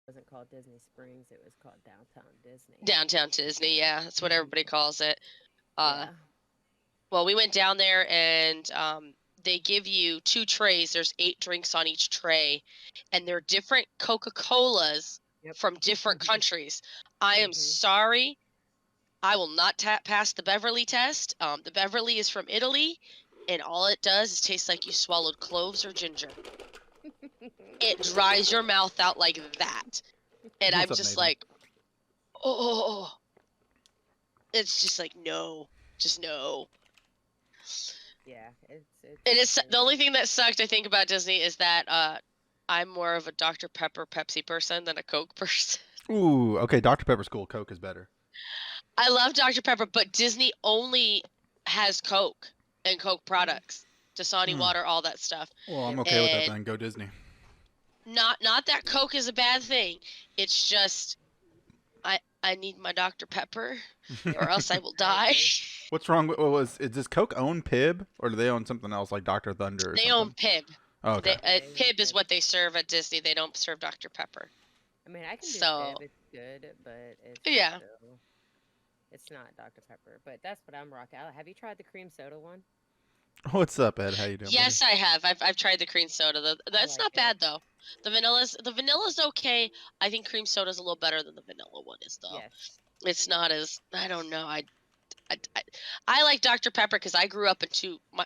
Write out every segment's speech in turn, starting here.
wasn't called Disney Springs, it was called Downtown Disney. Downtown Disney, yeah, that's what everybody calls it. Uh, Yeah. well, we went down there and they give you 2 trays. There's 8 drinks on each tray, and they're different Coca-Colas Yep. from different countries. I am Mhm. sorry, I will not pass the Beverly test. The Beverly is from Italy, and all it does is taste like you swallowed cloves or ginger. It dries your mouth out like that, and I'm What's up, just Nathan? like, oh, it's just like no, just no. Yeah, it's And it's the only thing that sucked, I think, about Disney is that I'm more of a Dr. Pepper Pepsi person than a Coke person. Ooh, okay. Dr Pepper's cool. Coke is better. I love Dr. Pepper, but Disney only has Coke and Coke products, Dasani Hmm. water, all that stuff. Well, I'm Yep. okay with that And then. Go Disney. not that Coke is a bad thing. It's just I need my Dr. Pepper or else I will I die. agree. What's wrong with does Coke own Pib or do they own something else like Dr Thunder or They own something? Pib. Oh, okay. They Pib is Pip. what they serve at Disney. They don't serve Dr. Pepper. I mean, I can do So, Pib. It's good, but it's yeah. still it's not Dr Pepper. But that's what I'm rocking. Have you tried the cream soda one? What's up, Ed? How you doing, buddy? Yes, I have. I've tried the cream soda. I That's like not it. bad though. The vanilla's okay. I think cream soda's a little better than the vanilla one is though. Yes. It's not as I don't know. I, I, I like Dr. Pepper because I grew up in my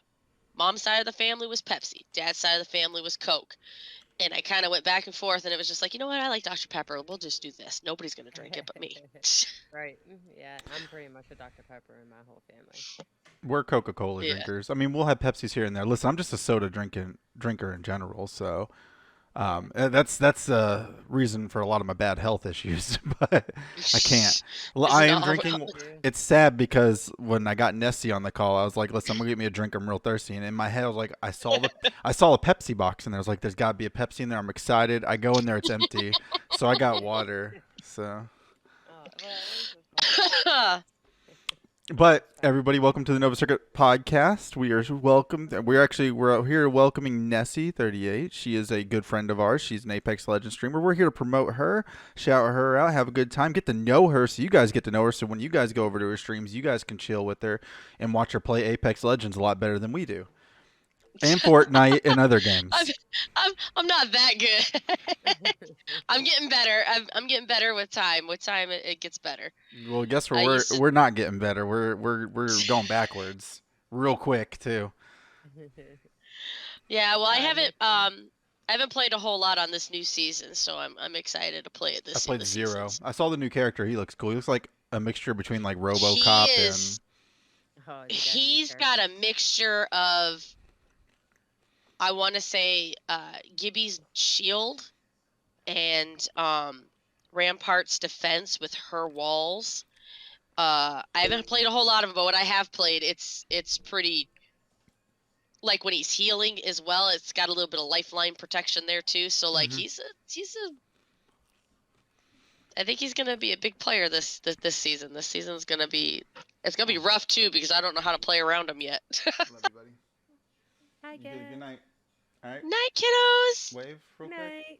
mom's side of the family was Pepsi, dad's side of the family was Coke, and I kind of went back and forth, and it was just like, you know what, I like Dr. Pepper. We'll just do this. Nobody's gonna drink it but me. Right. Yeah, I'm pretty much a Dr Pepper in my whole family. We're Coca-Cola Yeah. drinkers. I mean, we'll have Pepsis here and there. Listen, I'm just a soda drinker in general, so Yeah. that's a reason for a lot of my bad health issues. But I can't. I Isn't am all drinking. Too. It's sad because when I got Nessie on the call, I was like, "Listen, I'm gonna get me a drink. I'm real thirsty." And in my head, I was like, I saw a Pepsi box, and there was like, "There's got to be a Pepsi in there." I'm excited. I go in there, it's empty. So I got water. So, Oh, well, at least it's water. but Sorry. everybody, welcome to the Nova Circuit podcast. We are welcome. We're out here welcoming n3ssi38. She is a good friend of ours. She's an Apex Legends streamer. We're here to promote her, shout her out, have a good time, get to know her, so you guys get to know her. So when you guys go over to her streams, you guys can chill with her and watch her play Apex Legends a lot better than we do, and Fortnite and other I'm, games. I'm not that good. I'm getting better. I'm getting better with time. With time, it gets better. Well, guess where I we're used to. we're not getting better. We're going backwards, real quick too. Yeah, well, Nathan. I haven't played a whole lot on this new season, so I'm excited to play it I in played the Zero. seasons. I saw the new character. He looks cool. He looks like a mixture between like He RoboCop and is. Oh, you got a new He's got character. a mixture of, I want to say, Gibby's shield and Rampart's defense with her walls. I haven't played a whole lot of it, but what I have played, it's pretty. Like when he's healing as well, it's got a little bit of lifeline protection there too. So like Mhm. he's a. I think he's gonna be a big player this season. This season's gonna be. It's gonna be rough too because I don't know how to play around him yet. Love you, buddy. Hi, You did a good Ken. night. All right. Night, kiddos. Wave real quick. Night.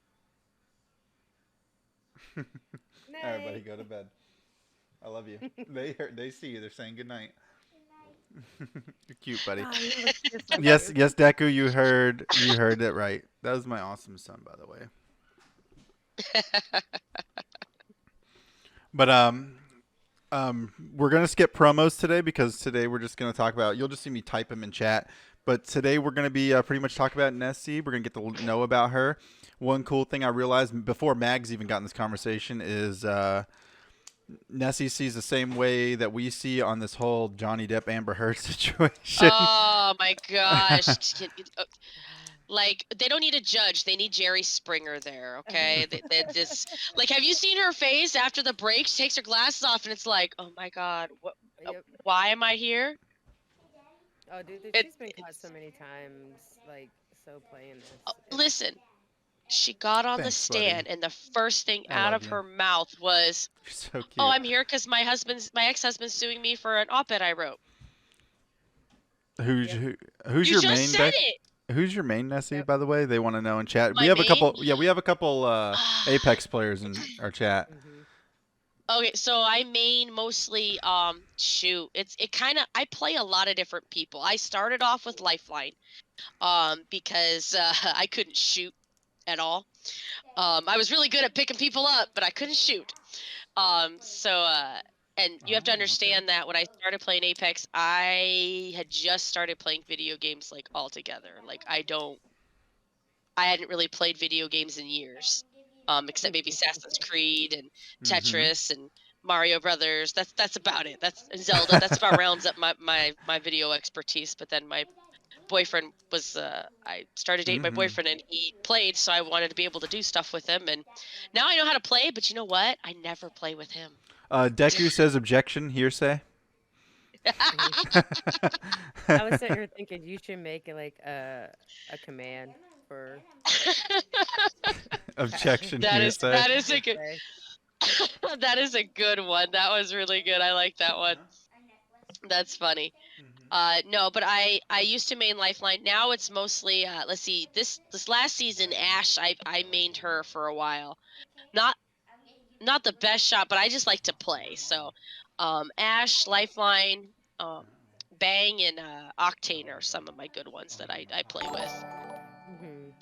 All right, buddy. Night. Go to bed. I love you. They see you. They're saying good night. You're cute, buddy. Oh, he looks just like Yes, you. yes, Deku. You heard it right. That was my awesome son, by the way. But we're gonna skip promos today because today we're just gonna talk about. You'll just see me type them in chat. But today we're gonna be pretty much talk about Nessie. We're gonna get to know about her. One cool thing I realized before Mags even got in this conversation is Nessie sees the same way that we see on this whole Johnny Depp Amber Heard situation. Oh my gosh. Like they don't need a judge; they need Jerry Springer there. Okay, they just like. Have you seen her face after the break? She takes her glasses off, and it's like, oh my god, what? Yep. Why am I here? Oh, dude, It, she's been caught so it's many times, like, so playing this. listen. She got on the Thanks, buddy. stand, and the first thing I out love of you. her mouth was, You're so cute. "Oh, I'm here because my ex-husband's suing me for an op-ed I wrote." Who's Yep. who's You your just main said Deck? it. Who's your main Nessie, Yep. by the way? They want to know in chat. My We have a main? couple. Yeah, we have a couple Apex players in our chat. Mhm. Okay, so I main mostly shoot. It kind of I play a lot of different people. I started off with Lifeline because I couldn't shoot at all. I was really good at picking people up, but I couldn't shoot. And you have to Oh, okay. understand that when I started playing Apex, I had just started playing video games like altogether. Like I hadn't really played video games in years, except maybe Assassin's Creed and Tetris and Mario Brothers. That's about it. That's Zelda. That's about rounds up my video expertise. But then my boyfriend was I started dating my boyfriend and he played, so I wanted to be able to do stuff with him. And now I know how to play. But you know what? I never play with him. Deku says objection, hearsay. I was sitting here thinking you should make like a command for Objection, That is hearsay. that is a good say. that is a good one. That was really good. I like that one. That's funny. No, but I used to main Lifeline. Now it's mostly let's see. This last season, Ash, I mained her for a while. Not the best shot, but I just like to play. So, Ash, Lifeline, Bang, and Octane are some of my good ones that I play with. Mhm.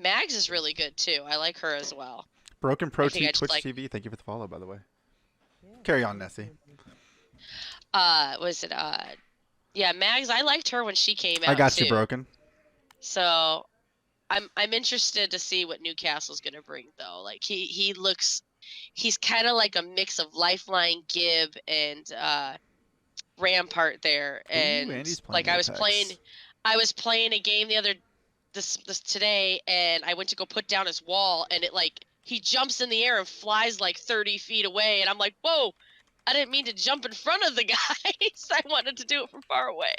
Mags is really good too. I like her as well. Broken Pro I think T I just Twitch like- TV. Thank you for the follow, by the way. Yeah. Carry on, Nessie. Was it yeah, Mags, I liked her when she came out I got too. you, Broken. So I'm interested to see what Newcastle's gonna bring though. Like he's kind of like a mix of Lifeline, Gib, and Rampart there. And Andy's playing like I was Apex. playing a game the other this today, and I went to go put down his wall, and it like he jumps in the air and flies like 30 feet away, and I'm like, whoa! I didn't mean to jump in front of the guys. I wanted to do it from far away.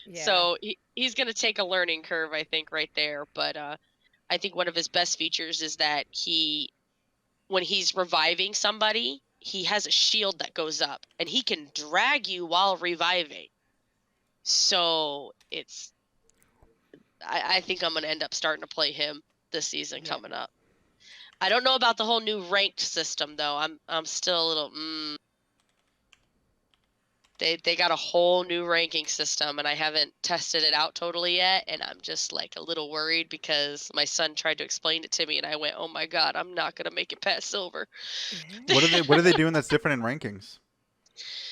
Yeah. So he's going to take a learning curve, I think, right there. But I think one of his best features is that when he's reviving somebody, he has a shield that goes up, and he can drag you while reviving. So I think I'm going to end up starting to play him this season coming up. I don't know about the whole new ranked system, though. I'm still a little... They got a whole new ranking system, and I haven't tested it out totally yet, and I'm just like a little worried because my son tried to explain it to me, and I went, "Oh my god, I'm not gonna make it past silver." What are they doing that's different in rankings?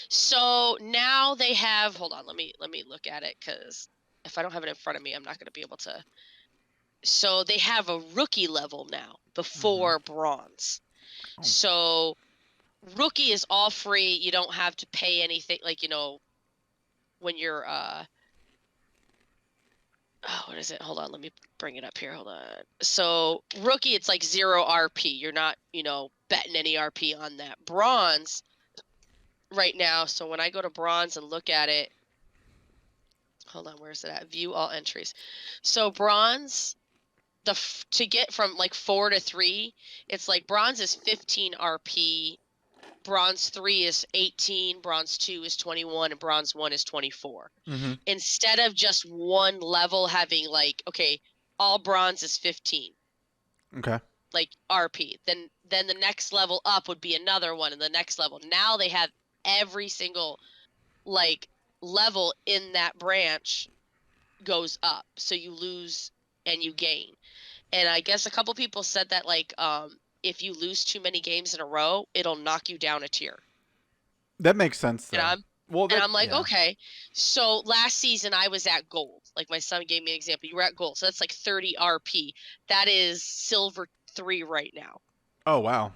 So now they have. Hold on, let me look at it because if I don't have it in front of me, I'm not gonna be able to. So they have a rookie level now before bronze. Oh. So rookie is all free. You don't have to pay anything. Like when you're what is it? Hold on, let me bring it up here. Hold on. So rookie, it's like 0 RP. You're not betting any RP on that. Bronze right now. So when I go to bronze and look at it, hold on, where's it at? View all entries. So bronze, to get from like 4 to 3, it's like bronze is 15 RP. Bronze 3 is 18, Bronze 2 is 21, and Bronze 1 is 24. Instead of just one level having okay, all bronze is 15. Okay. Like RP. Then the next level up would be another one, and the next level. Now they have every single level in that branch goes up. So you lose and you gain. And I guess a couple people said that if you lose too many games in a row, it'll knock you down a tier. That makes sense, though. And I'm like, okay. So last season I was at gold. Like my son gave me an example. You were at gold. So that's like 30 RP. That is silver 3 right now. Oh, wow.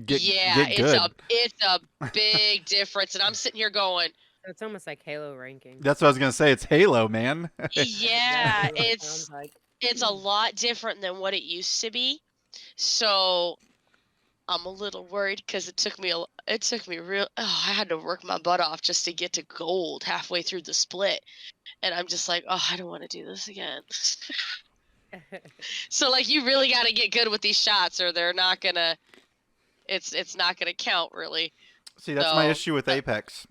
Get good. It's a big difference. And I'm sitting here going, It's almost like Halo ranking. That's what I was going to say. It's Halo, man. yeah, It sounds like. it's a lot different than what it used to be. So I'm a little worried because I had to work my butt off just to get to gold halfway through the split. And I'm just like, oh, I don't want to do this again. So you really got to get good with these shots or they're not going to, it's not going to count really. See, that's my issue with Apex.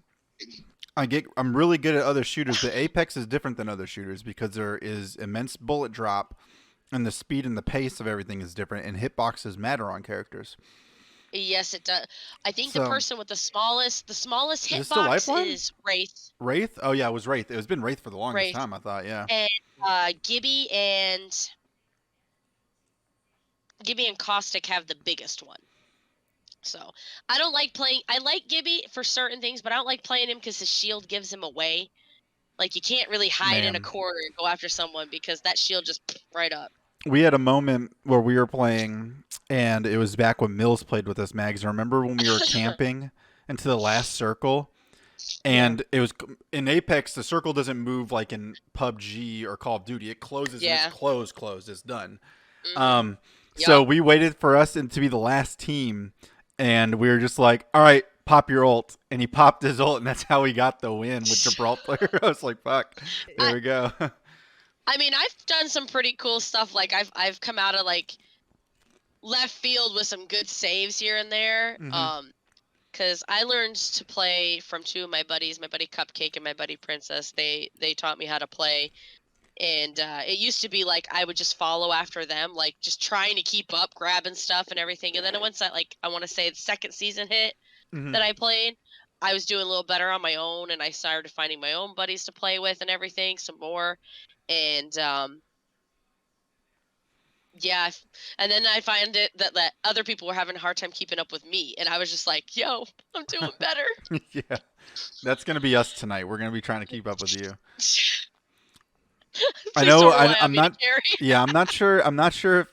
I'm really good at other shooters, but Apex is different than other shooters because there is immense bullet drop, and the speed and the pace of everything is different, and hitboxes matter on characters. Yes, it does. I think the So person with the smallest is it still hitbox Lifeline? is Wraith. Wraith? Oh yeah, it was Wraith. It's been Wraith for the longest Wraith. time. I thought, yeah. And Gibby and Caustic have the biggest one. So I don't like playing. I like Gibby for certain things, but I don't like playing him because his shield gives him away. Like you can't really hide in a Man. corner and go after someone because that shield just right up. We had a moment where we were playing, and it was back when Mills played with us, Mags. Remember when we were camping into the last circle? And it was in Apex, the circle doesn't move like in PUBG or Call of Duty. It closes and it's closed. It's done. Mm-hmm. So we waited for us to be the last team, and we were just like, all right, pop your ult. And he popped his ult, and that's how we got the win with Gibraltar. I was like, fuck, there we go. I mean, I've done some pretty cool stuff. Like I've come out of like left field with some good saves here and there. Mhm. Because I learned to play from two of my buddies, my buddy Cupcake and my buddy Princess. They taught me how to play, and it used to be like I would just follow after them, like just trying to keep up, grabbing stuff and everything. And then once I want to say the second season hit Mhm. that I played, I was doing a little better on my own, and I started finding my own buddies to play with and everything, some more, and yeah, and then I find it that other people were having a hard time keeping up with me, and I was just like, "Yo, I'm doing better." Yeah, that's gonna be us tonight. We're gonna be trying to keep up with you. I Please know. don't rely on I'm me to not. carry. Yeah, I'm not sure. I'm not sure if.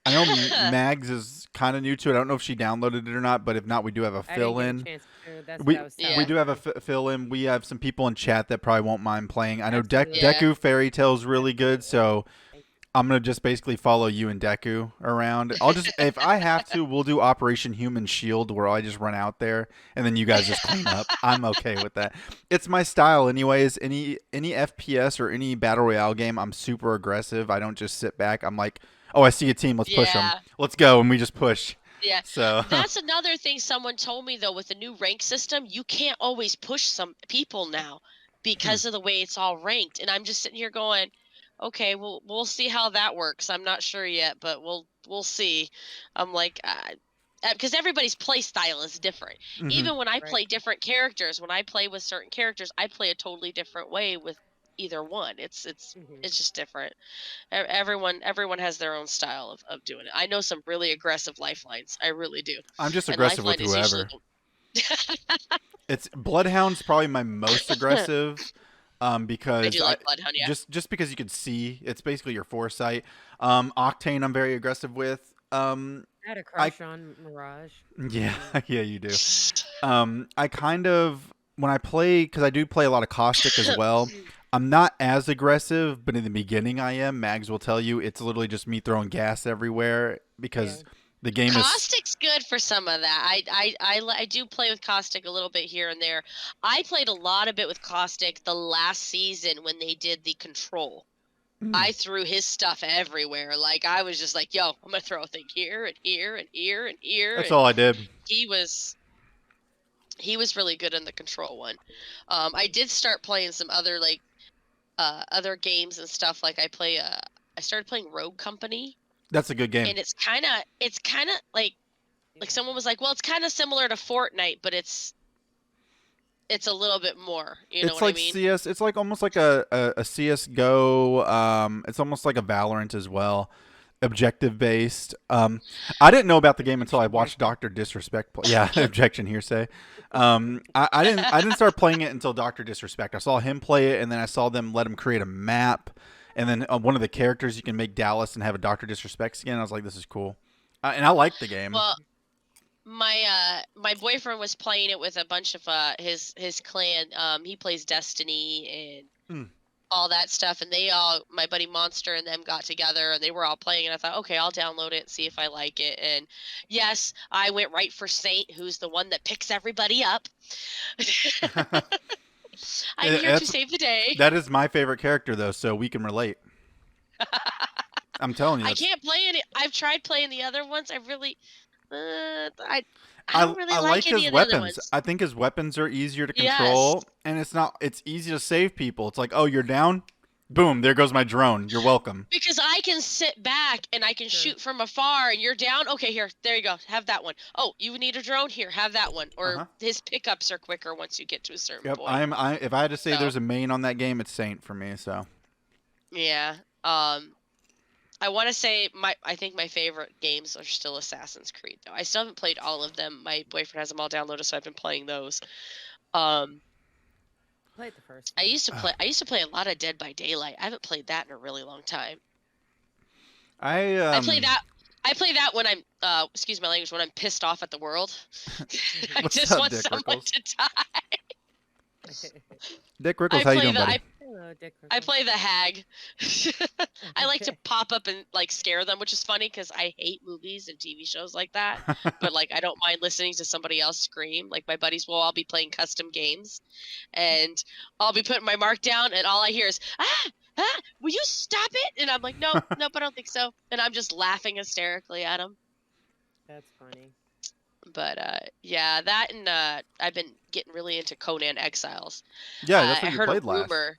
I know Mags is kind of new to it. I don't know if she downloaded it or not, but if not, we do have a I didn't fill get a in. chance to. That's We what I was Yeah. telling we do you. have a fill in. We have some people in chat that probably won't mind playing. I know Absolutely. Yeah. Deku Fairy Tale's really good, so Thank I'm gonna just basically follow you and Deku around. I'll just if I have to, we'll do Operation Human Shield where I just run out there and then you guys just clean up. I'm okay with that. It's my style, anyways. Any FPS or any battle royale game, I'm super aggressive. I don't just sit back. I'm like, oh, I see a team. Let's push them. Yeah. Let's go, and we just push. Yeah. So That's another thing someone told me though. With the new rank system, you can't always push some people now because of the way it's all ranked. And I'm just sitting here going, okay, well, we'll see how that works. I'm not sure yet, but we'll see. I'm like, because everybody's play style is different. mhm. Even when I Right. play different characters, when I play with certain characters, I play a totally different way with either one. It's Mhm. just different. Everyone has their own style of doing it. I know some really aggressive lifelines. I really do. I'm just And aggressive with lifeline is whoever. usually It's Bloodhound's probably my most aggressive. Because I do like Bloodhound, yeah. just because you can see, it's basically your foresight. Octane, I'm very aggressive with. I had a crush on Mirage. Yeah, yeah, you do. I kind of when I play because I do play a lot of Caustic as well. I'm not as aggressive, but in the beginning I am. Mags will tell you it's literally just me throwing gas everywhere because Yeah. the game is. Caustic's good for some of that. I do play with Caustic a little bit here and there. I played a lot of it with Caustic the last season when they did the control. I threw his stuff everywhere. Like I was just like, yo, I'm gonna throw a thing here and here and here and here. That's and all I did. he was really good in the control one. I did start playing some other like other games and stuff. Like I started playing Rogue Company, That's a good game. and it's kind of like someone was like, well, it's kind of similar to Fortnite, but it's a little bit more. You know It's what like I mean? CS. It's like almost like a CS:GO. It's almost like a Valorant as well, objective based. I didn't know about the game until I watched Doctor Disrespect play. Yeah, objection hearsay. I didn't start playing it until Doctor Disrespect. I saw him play it, and then I saw them let him create a map, and then one of the characters you can make Dallas and have a Doctor Disrespect skin. I was like, this is cool, and I like the game. Well, my boyfriend was playing it with a bunch of his clan. He plays Destiny and all that stuff, and my buddy Monster and them got together and they were all playing, and I thought, okay, I'll download it and see if I like it. And yes, I went right for Saint, who's the one that picks everybody up. I'm here to save the day. That is my favorite character though, so we can relate. I'm telling you. I can't play it. I've tried playing the other ones. I don't really I like like any his of the other weapons. ones. I think his weapons are easier to Yes. control, and it's easy to save people. It's like, oh, you're down, boom, there goes my drone. You're welcome. Because I can sit back and I can Sure. shoot from afar, and you're down. Okay, here, there you go. Have that one. Oh, you need a drone? Here, have that one. Or Uh-huh. his pickups are quicker once you get to a certain Yep, point. if I had to say So. there's a main on that game, it's Saint for me. So Yeah. I want to say I think my favorite games are still Assassin's Creed though. I still haven't played all of them. My boyfriend has them all downloaded, so I've been playing those. Played the first I one. used to play a lot of Dead by Daylight. I haven't played that in a really long time. I play that. I play that when I'm excuse my language, when I'm pissed off at the world. I What's just up, want Dick someone Rickles? to die. Dick Rickles, I how you play doing, the buddy? Hello, Dick. I Rickles. play the hag. I like to pop up and like scare them, which is funny because I hate movies and TV shows like that. But like I don't mind listening to somebody else scream. Like my buddies will all be playing custom games, and I'll be putting my mark down, and all I hear is will you stop it? And I'm like, nope, I don't think so. And I'm just laughing hysterically at them. That's funny. But yeah, that and I've been getting really into Conan Exiles. Yeah, that's what I you heard played a last. rumor.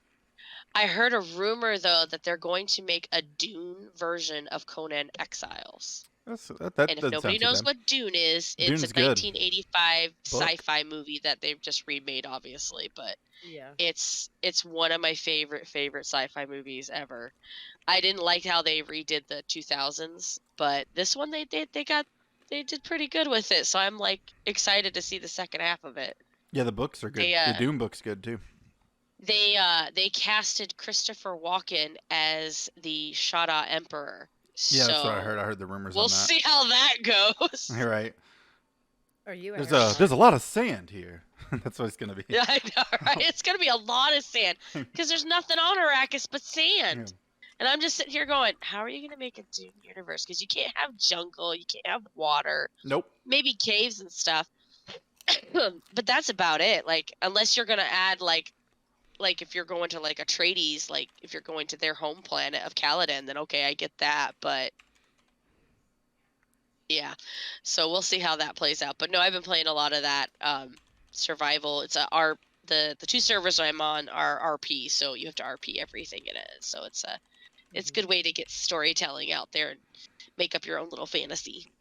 I heard a rumor though that they're going to make a Dune version of Conan Exiles. That And if doesn't nobody sound too knows bad. what Dune is, it's Dune's a good. 1985 Book. sci-fi movie that they've just remade, obviously. But Yeah. it's one of my favorite sci-fi movies ever. I didn't like how they redid the 2000s, but this one they did pretty good with it. So I'm like excited to see the second half of it. Yeah, the books are good. They, The Doom book's good too. They casted Christopher Walken as the Shada Emperor. Yeah, so that's what I heard. I heard the rumors we'll on that. see how that goes. You're right. Are you? There's a lot of sand here. That's what it's gonna be. Yeah, I know, right? It's gonna be a lot of sand because there's nothing on Arrakis but sand. Yeah. And I'm just sitting here going, how are you gonna make a Dune universe? Because you can't have jungle, you can't have water, Nope. maybe caves and stuff. But that's about it. Like unless you're gonna add like if you're going to like Atreides, like if you're going to their home planet of Caladan, then okay, I get that. But yeah, so we'll see how that plays out. But no, I've been playing a lot of that survival. It's the two servers I'm on are RP, so you have to RP everything in it. So it's a good way to get storytelling out there and make up your own little fantasy.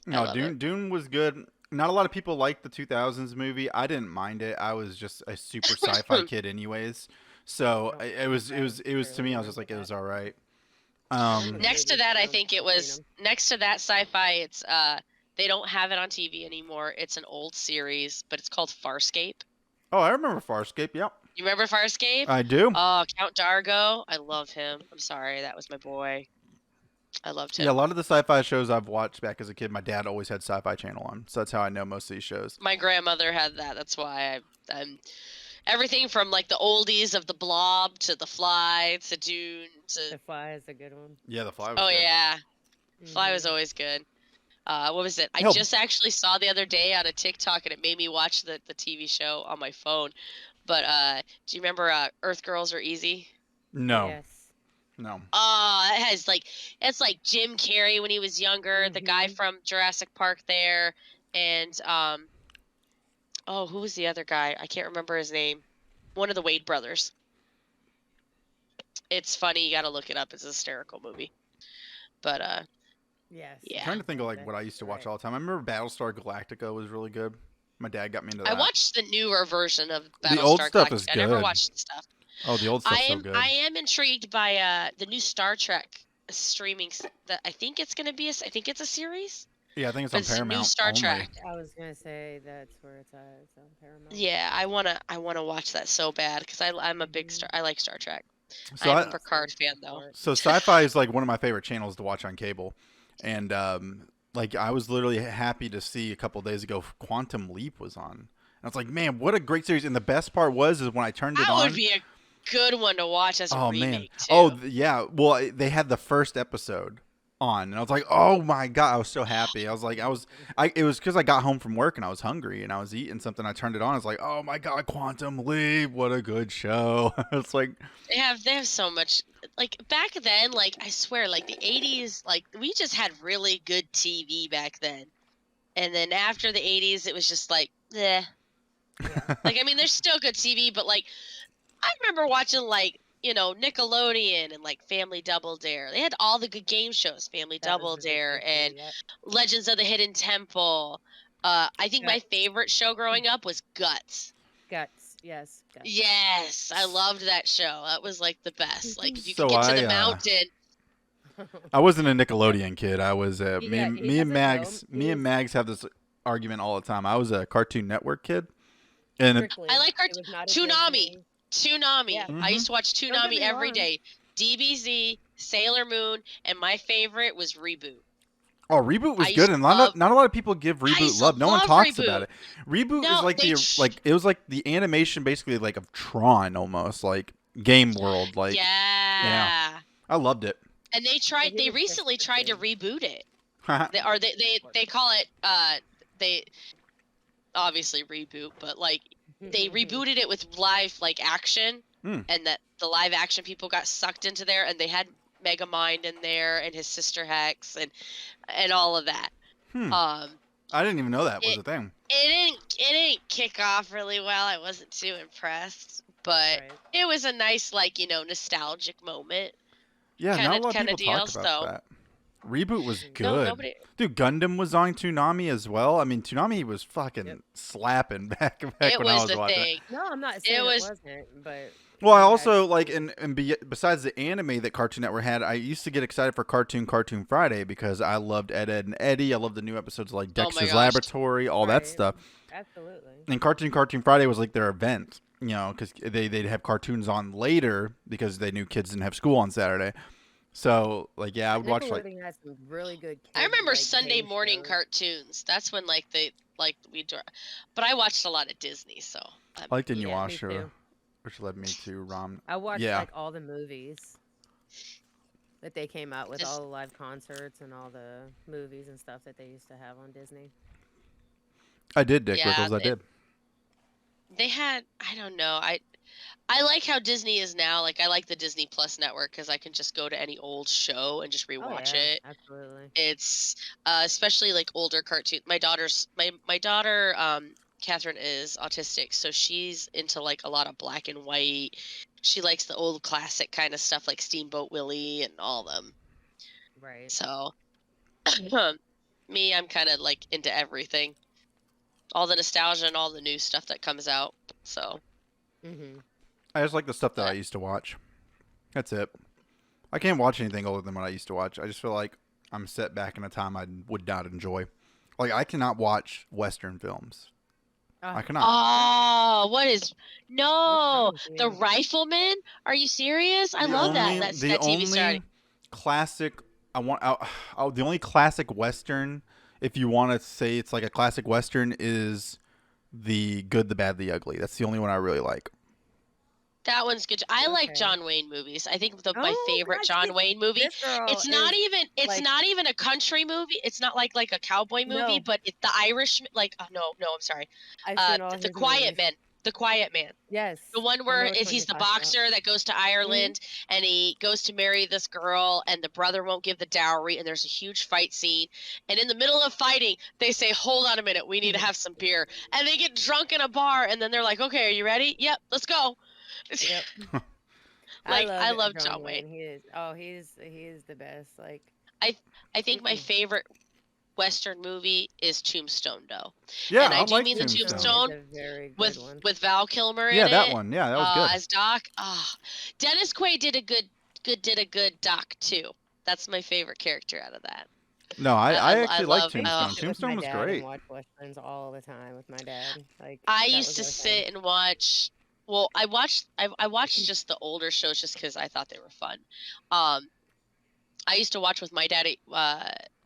No, Dune was good. Not a lot of people liked the 2000s movie. I didn't mind it. I was just a super sci-fi kid, anyways. So it was to me. I was just like, it was all right. Next to that, I think it was next to that sci-fi. It's they don't have it on TV anymore. It's an old series, but it's called Farscape. Oh, I remember Farscape. Yep. You remember Farscape? I do. Oh, Count Dargo. I love him. I'm sorry, that was my boy. I loved him. Yeah, a lot of the sci-fi shows I've watched back as a kid, my dad always had Sci-Fi Channel on, so that's how I know most of these shows. My grandmother had that. That's why I'm everything from like the oldies of The Blob to The Fly to Dune to. The Fly is a good one. Yeah, The Fly was Oh good. yeah, Fly Mhm. was always good. What was it? I Help. just actually saw the other day on a TikTok, and it made me watch the TV show on my phone. But do you remember Earth Girls Are Easy? No. Yes. No. Oh, it's like Jim Carrey when he was younger, the guy Mhm. from Jurassic Park there, and oh, who was the other guy? I can't remember his name. One of the Wade brothers. It's funny, you gotta look it up. It's a hysterical movie. But Yes. Yeah. I'm trying to think of like what I used to watch all the time. I remember Battlestar Galactica was really good. My dad got me into that. I watched the newer version of Battlestar The old stuff Galactica. is I never good. watched the stuff. Oh, the old stuff's so good. I am intrigued by the new Star Trek streaming. I think it's gonna be I think it's a series. Yeah, I think it's But on it's a new Paramount Star only. Trek. I was gonna say that's where it's at. It's on Paramount. Yeah, I wanna watch that so bad because I'm a big I like Star Trek. So I'm a Picard fan though. So sci-fi is like one of my favorite channels to watch on cable, and like I was literally happy to see a couple days ago Quantum Leap was on. And I was like, man, what a great series! And the best part is when I turned it That on. would be a good one to watch as a Oh remake man! too. Oh yeah. Well, they had the first episode on, and I was like, oh my god, I was so happy. I was like, it was because I got home from work and I was hungry and I was eating something. I turned it on. I was like, oh my god, Quantum Leap, what a good show. It's like They have so much, like back then, like I swear, like the 80s, like we just had really good TV back then. And then after the 80s, it was just like, eh. Yeah. Like, I mean, there's still good TV, but like, I remember watching like, Nickelodeon and like Family Double Dare. They had all the good game shows, Family That was Double the big Dare thing and too, yep. Legends of the Hidden Temple. I think my Guts. favorite show growing up was Guts. Guts. Yes. Guts. Yes, I loved that show. That was like the best. Like if you could So get to the I, mountain. I wasn't a Nickelodeon kid. I was me Yeah, and he me and has a Mags. dome. Me and Mags have this argument all the time. I was a Cartoon Network kid, and Strictly. I like It was not a Toonami. Disney. Toonami. Yeah. I used to watch Don't get Toonami me every wrong. day. DBZ, Sailor Moon, and my favorite was Reboot. oh, Reboot was I good, used and to love- not a lot of people give Reboot used to love. No one love talks Reboot. about it. Reboot No, is like they it was like the animation basically like of Tron almost, like Game World. Like yeah. I loved it. And they he They was recently just tried to good. reboot it. They call it they obviously reboot, but like they rebooted it with live like action, Mm. and that the live action people got sucked into there, and they had Megamind in there and his sister Hex and all of that. I didn't even know that was a thing. It didn't kick off really well. I wasn't too impressed, but Right. it was a nice like nostalgic moment. Yeah, not a lot of kinda people talk deal, about so- that. Reboot was No, good. nobody. Dude, Gundam was on Toonami as well. I mean, Toonami was fucking Yep. slapping back It when I was was the watching. thing. No, I'm not saying it was- wasn't, but Well, I you also had- like besides the anime that Cartoon Network had, I used to get excited for Cartoon Friday because I loved Ed, Edd and Eddie. I loved the new episodes like Oh my Dexter's gosh. Laboratory, all that Right. stuff. Absolutely. And Cartoon Friday was like their event, because they'd have cartoons on later because they knew kids didn't have school on Saturday. So like, yeah, I would watch like Nickelodeon has some really good. I remember like, Sunday game morning shows. cartoons. That's when but I watched a lot of Disney, so I liked Yeah, me Inuyasha, too. which led me to Ram. I watched Yeah. like all the movies that they came out with, Just- all the live concerts and all the movies and stuff that they used to have on Disney. I did, Dick Yeah, Rickles. I did. they had I don't know. I like how Disney is now. Like I like the Disney Plus network because I can just go to any old show and just rewatch it. Absolutely. It's especially like older cartoon. My daughter Catherine is autistic, so she's into like a lot of black and white. She likes the old classic kind of stuff like Steamboat Willie and all them. Right. So me, I'm kind of like into everything. All the nostalgia and all the new stuff that comes out. So Mm-hmm. I just like the stuff that I used to watch. That's it. I can't watch anything older than what I used to watch. I just feel like I'm set back in a time I would not enjoy. Like I cannot watch Western films. I cannot. oh, what is no What's wrong the with you? Rifleman? Are you serious? I The love only- that the TV star. only classic the only classic Western, if you want to say it's like a classic Western, is The Good, the Bad, the Ugly. That's the only one I really like. That one's good. I like Okay. John Wayne movies. I think my Oh, favorite gosh, John this- Wayne movie. This girl It's not is, even. It's like- not even a country movie. It's not like a cowboy movie, No. but it's the Irish. Like no, I'm sorry. I've seen all The his Quiet movies. Man. The Quiet Man. Yes. The one I where know which one he's the you're talking about. boxer that goes to Ireland and he goes to marry this girl and the brother won't give the dowry and there's a huge fight scene. And in the middle of fighting, they say, "Hold on a minute, we need to have some beer." And they get drunk in a bar and then they're like, "Okay, are you ready?" "Yep, let's go." Yep. Like, I it, love John Wayne. He is the best. Like I think my Mhm. favorite Western movie is Tombstone, though. Yeah, And I I do like mean the Tombstone. Tombstone is a very good with one. with Val Kilmer Yeah, in that it. one. Yeah, that was good. As Doc. Dennis Quaid did a good Doc too. That's my favorite character out of that. No, I I actually love- like Tombstone. Sit with Tombstone my was dad great. And watch westerns all the time with my dad. Like I that used was to our thing. sit and watch. Well, I watched just the older shows just because I thought they were fun. I used to watch with my daddy.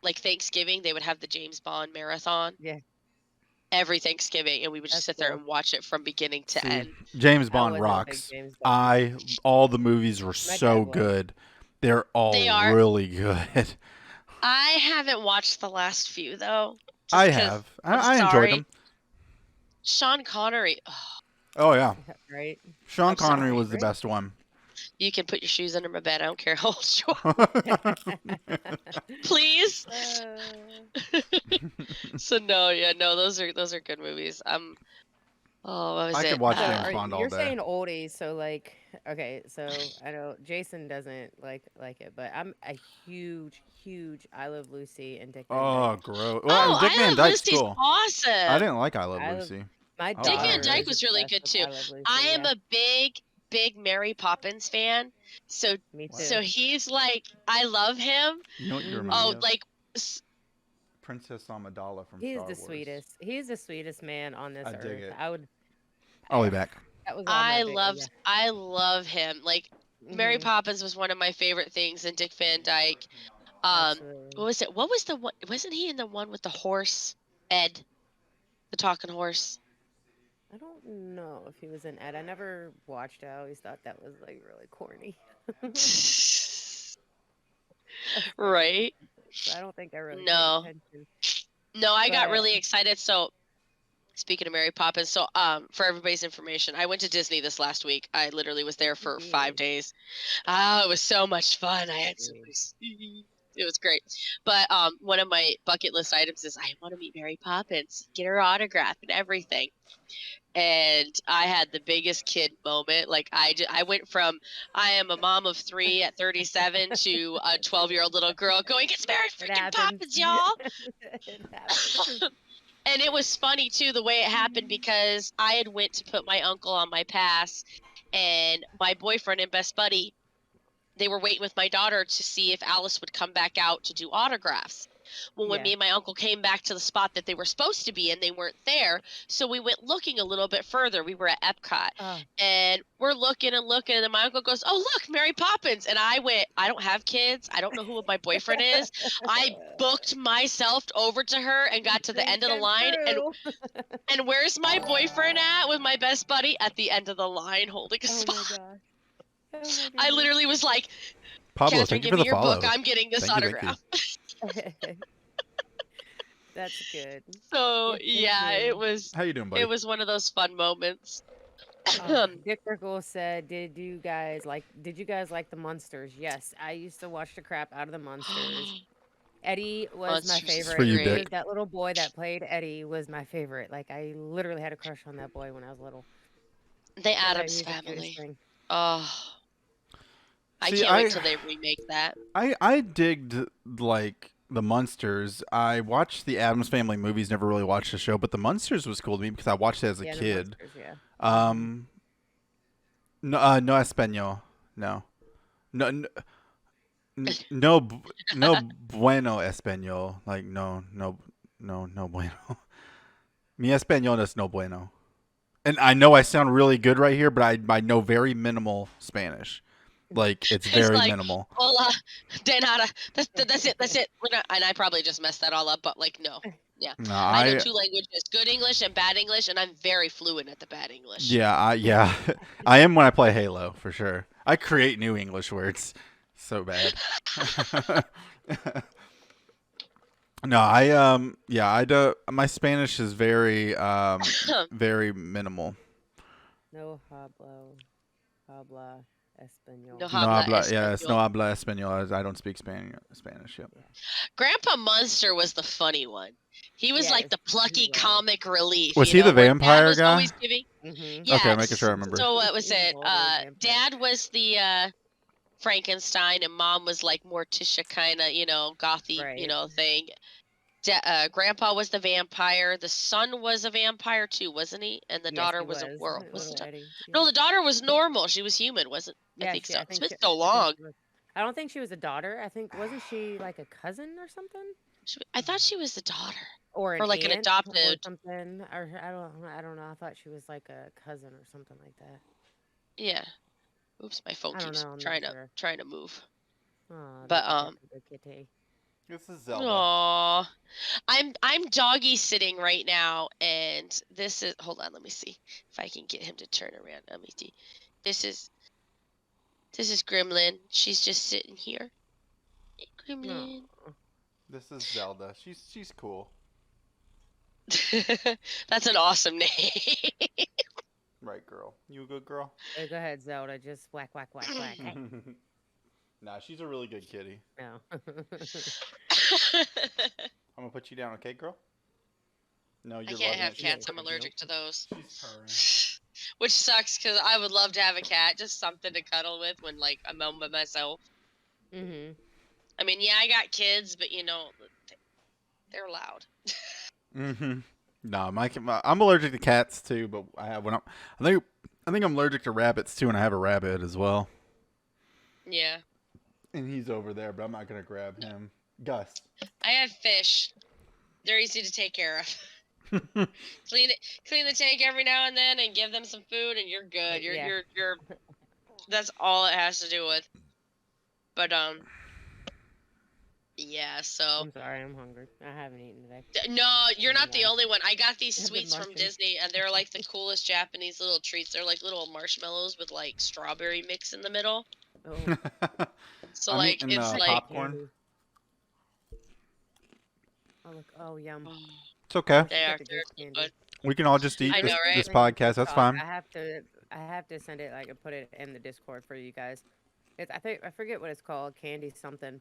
Like Thanksgiving, they would have the James Bond marathon. Yeah. Every Thanksgiving, and we would just That's sit there cool. and watch it from beginning to See, end. James I Bond wasn't a big rocks. James Bond. All the movies were My so dad was. good. They're all They are. really good. I haven't watched the last few though. Just I 'cause have. I'm I enjoyed sorry. them. Sean Connery. Oh yeah, Right? Sean I'm Connery sorry. was the Right? best one. You can put your shoes under my bed. I don't care how old you are. Please. So no, yeah, no, those are good movies. Oh, what was I it? could watch So James Bond all you're day. saying oldies, so like, okay, so I know Jason doesn't like it, but I'm a huge I Love Lucy and Dick Van Dyke. Oh, gross. Well, Oh, Dick I Van Love Dyke's Lucy's cool. awesome. I didn't like I Love I love Lucy. my Oh, Dick wow, Van daughter Dyke is was really obsessed good with too. I Love Lucy. I am Yeah, a big Mary Poppins fan. So me too. so he's like, I love him. You know what you Mhm. remind Oh, me of? like Princess Amidala from He's Star the Wars. sweetest. He's the sweetest man on this I dig earth. it. I would. I'll be back. That was on my I love him. Like Mary Mhm. Poppins was one of my favorite things, and Dick Van Dyke. Absolutely. What was it? What was the one? Wasn't he in the one with the horse? Ed, the talking horse. I don't know if he was in Ed. I never watched it. I always thought that was like really corny. Right? So I don't think I really paid No. attention. No, I got But really excited. So speaking of Mary Poppins, so for everybody's information, I went to Disney this last week. I literally was there for 5 days. Oh, it was so much fun. I had so much. It was great. But one of my bucket list items is I want to meet Mary Poppins, get her autograph and everything. And I had the biggest kid moment. Like I went from I am a mom of 3 at 37 to a 12-year-old little girl going, it's Mary it freaking happens. Poppins, y'all. It happens. And it was funny too the way it happened because I had went to put my uncle on my pass, and my boyfriend and best buddy, they were waiting with my daughter to see if Alice would come back out to do autographs. Well, when Yeah. me and my uncle came back to the spot that they were supposed to be in, they weren't there. So we went looking a little bit further. We were at Epcot, Oh, and we're looking and looking, and then my uncle goes, "Oh, look, Mary Poppins!" And I went, "I don't have kids. I don't know who my boyfriend is." I booked myself over to her and got to the dreams end of the come line, true. and where's my boyfriend at with my best buddy at the end of the line holding a Oh spot? my gosh. Oh my I goodness. literally was like, Pablo, Catherine, thank you give for me the your follow. book. I'm getting this Thank you. autograph. That's good. So Yes, thank yeah, you. How you doing, buddy? it was one of those fun moments. Dick Rickle said, "Did you guys like the Munsters?" Yes, I used to watch the crap out of the Munsters. Eddie was my Monsters is It's for favorite. you, He Dick. great. was that little boy that played Eddie was my favorite. Like I literally had a crush on that boy when I was little. The 'Cause he Addams was the cutest Family. thing. Oh, I See, can't wait till they remake that. I digged like the Munsters. I watched the Addams Family movies. Never really watched the show, but the Munsters was cool to me because I watched it as a Yeah, the kid. Munsters, yeah. No, no español. No, no, no, no, no bueno español. Like no, no bueno. Mi español es no bueno. And I know I sound really good right here, but I know very minimal Spanish. Like it's It's very like, minimal. hola, de nada. That's it. That's it. And I probably just messed that all up, but like, no. Yeah. No, I know 2 languages, good English and bad English, and I'm very fluent at the bad English. yeah, I am when I play Halo for sure. I create new English words. So bad. No, I do. My Spanish is very very minimal. No habla español. No No habla habla, yes, no español. habla español. I don't speak Spanish. Yep. Grandpa Munster was the funny one. He was like Yes, the plucky he was. comic relief. Was you he the know, where vampire Dad was guy? always giving. Mhm. Yes. Okay, making sure I remember. So what was He was it? always vampire. Dad was the Frankenstein, and Mom was like Morticia kind of, gothy, Right. thing. Grandpa was the vampire. The son was a vampire too, wasn't he? And the Yes, daughter he was a was. world. Little Eddie. No, Yeah. the daughter was normal. She was human, wasn't? I Yeah, think so. I It's think been she, so I think long. she was. I don't think she was a daughter. I think wasn't she like a cousin or something, I thought she was the daughter, or an or like an aunt or adopted. something, or I don't know. I thought she was like a cousin or something like that. Yeah. Oops, my phone I don't keeps know. I'm trying not to sure. trying to move. Oh, But the kitty. This is Zelda. Aw. I'm doggy sitting right now, and this is. Hold on, let me see if I can get him to turn around. Let me see. This is Gremlin. She's just sitting here. Hey, Gremlin. Oh, This is Zelda. She's cool. That's an awesome name. Right, girl. You a good girl? Go ahead, Zelda. Just whack, whack, whack, whack. Hey, Nah, she's a really good kitty. no. I'm gonna put you down, okay, girl? No, I you're can't loving have it. She's cats. Nope. I'm allergic to those. she's purring. Which sucks because I would love to have a cat, just something to cuddle with when like I'm home by myself. Mhm. I mean, yeah, I got kids, but you know, they're loud. Mm-hmm. No, I'm allergic to cats too, but I have one. I think I'm allergic to rabbits too, and I have a rabbit as well. Yeah. And he's over there, but I'm not gonna grab No. him. Gus. I have fish. They're easy to take care of. Clean the tank every now and then, and give them some food, and you're good. Yeah. You're. That's all it has to do with. But yeah. So I'm sorry, I'm hungry. I haven't eaten today. no, you're not the Why? only one. I got these I've been sweets from munching. Disney, and they're like the coolest Japanese little treats. They're like little marshmallows with like strawberry mix in the middle. Oh, So I'm like eating it's like. popcorn. candy. Oh look! Oh yum! It's okay. She's They got are. the They're good candy. We can all just eat I know, right? this podcast. That's fine. I have to send it like and put it in the Discord for you guys. I forget what it's called, candy something.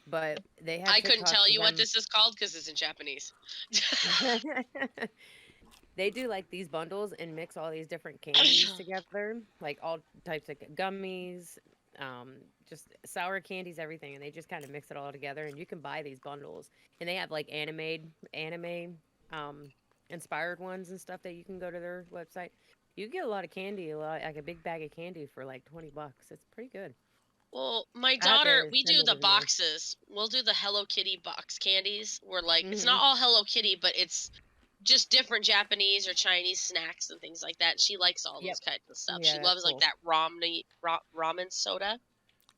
But they have I couldn't tell you what them. this is called because it's in Japanese. They do like these bundles and mix all these different candies together, like all types of gummies, just sour candies, everything, and they just kind of mix it all together. And you can buy these bundles, and they have like anime, um, inspired ones and stuff that you can go to their website. You get a lot of candy, like a big bag of candy for like $20. It's pretty good. Well, my I have daughter, to we send do it the in there. boxes. We'll do the Hello Kitty box candies. Where like it's not Hmm. all Hello Kitty, but it's just different Japanese or Chinese snacks and things like that. She likes all Yep. those kinds of stuff. Yeah, She that's loves like cool. that ramen soda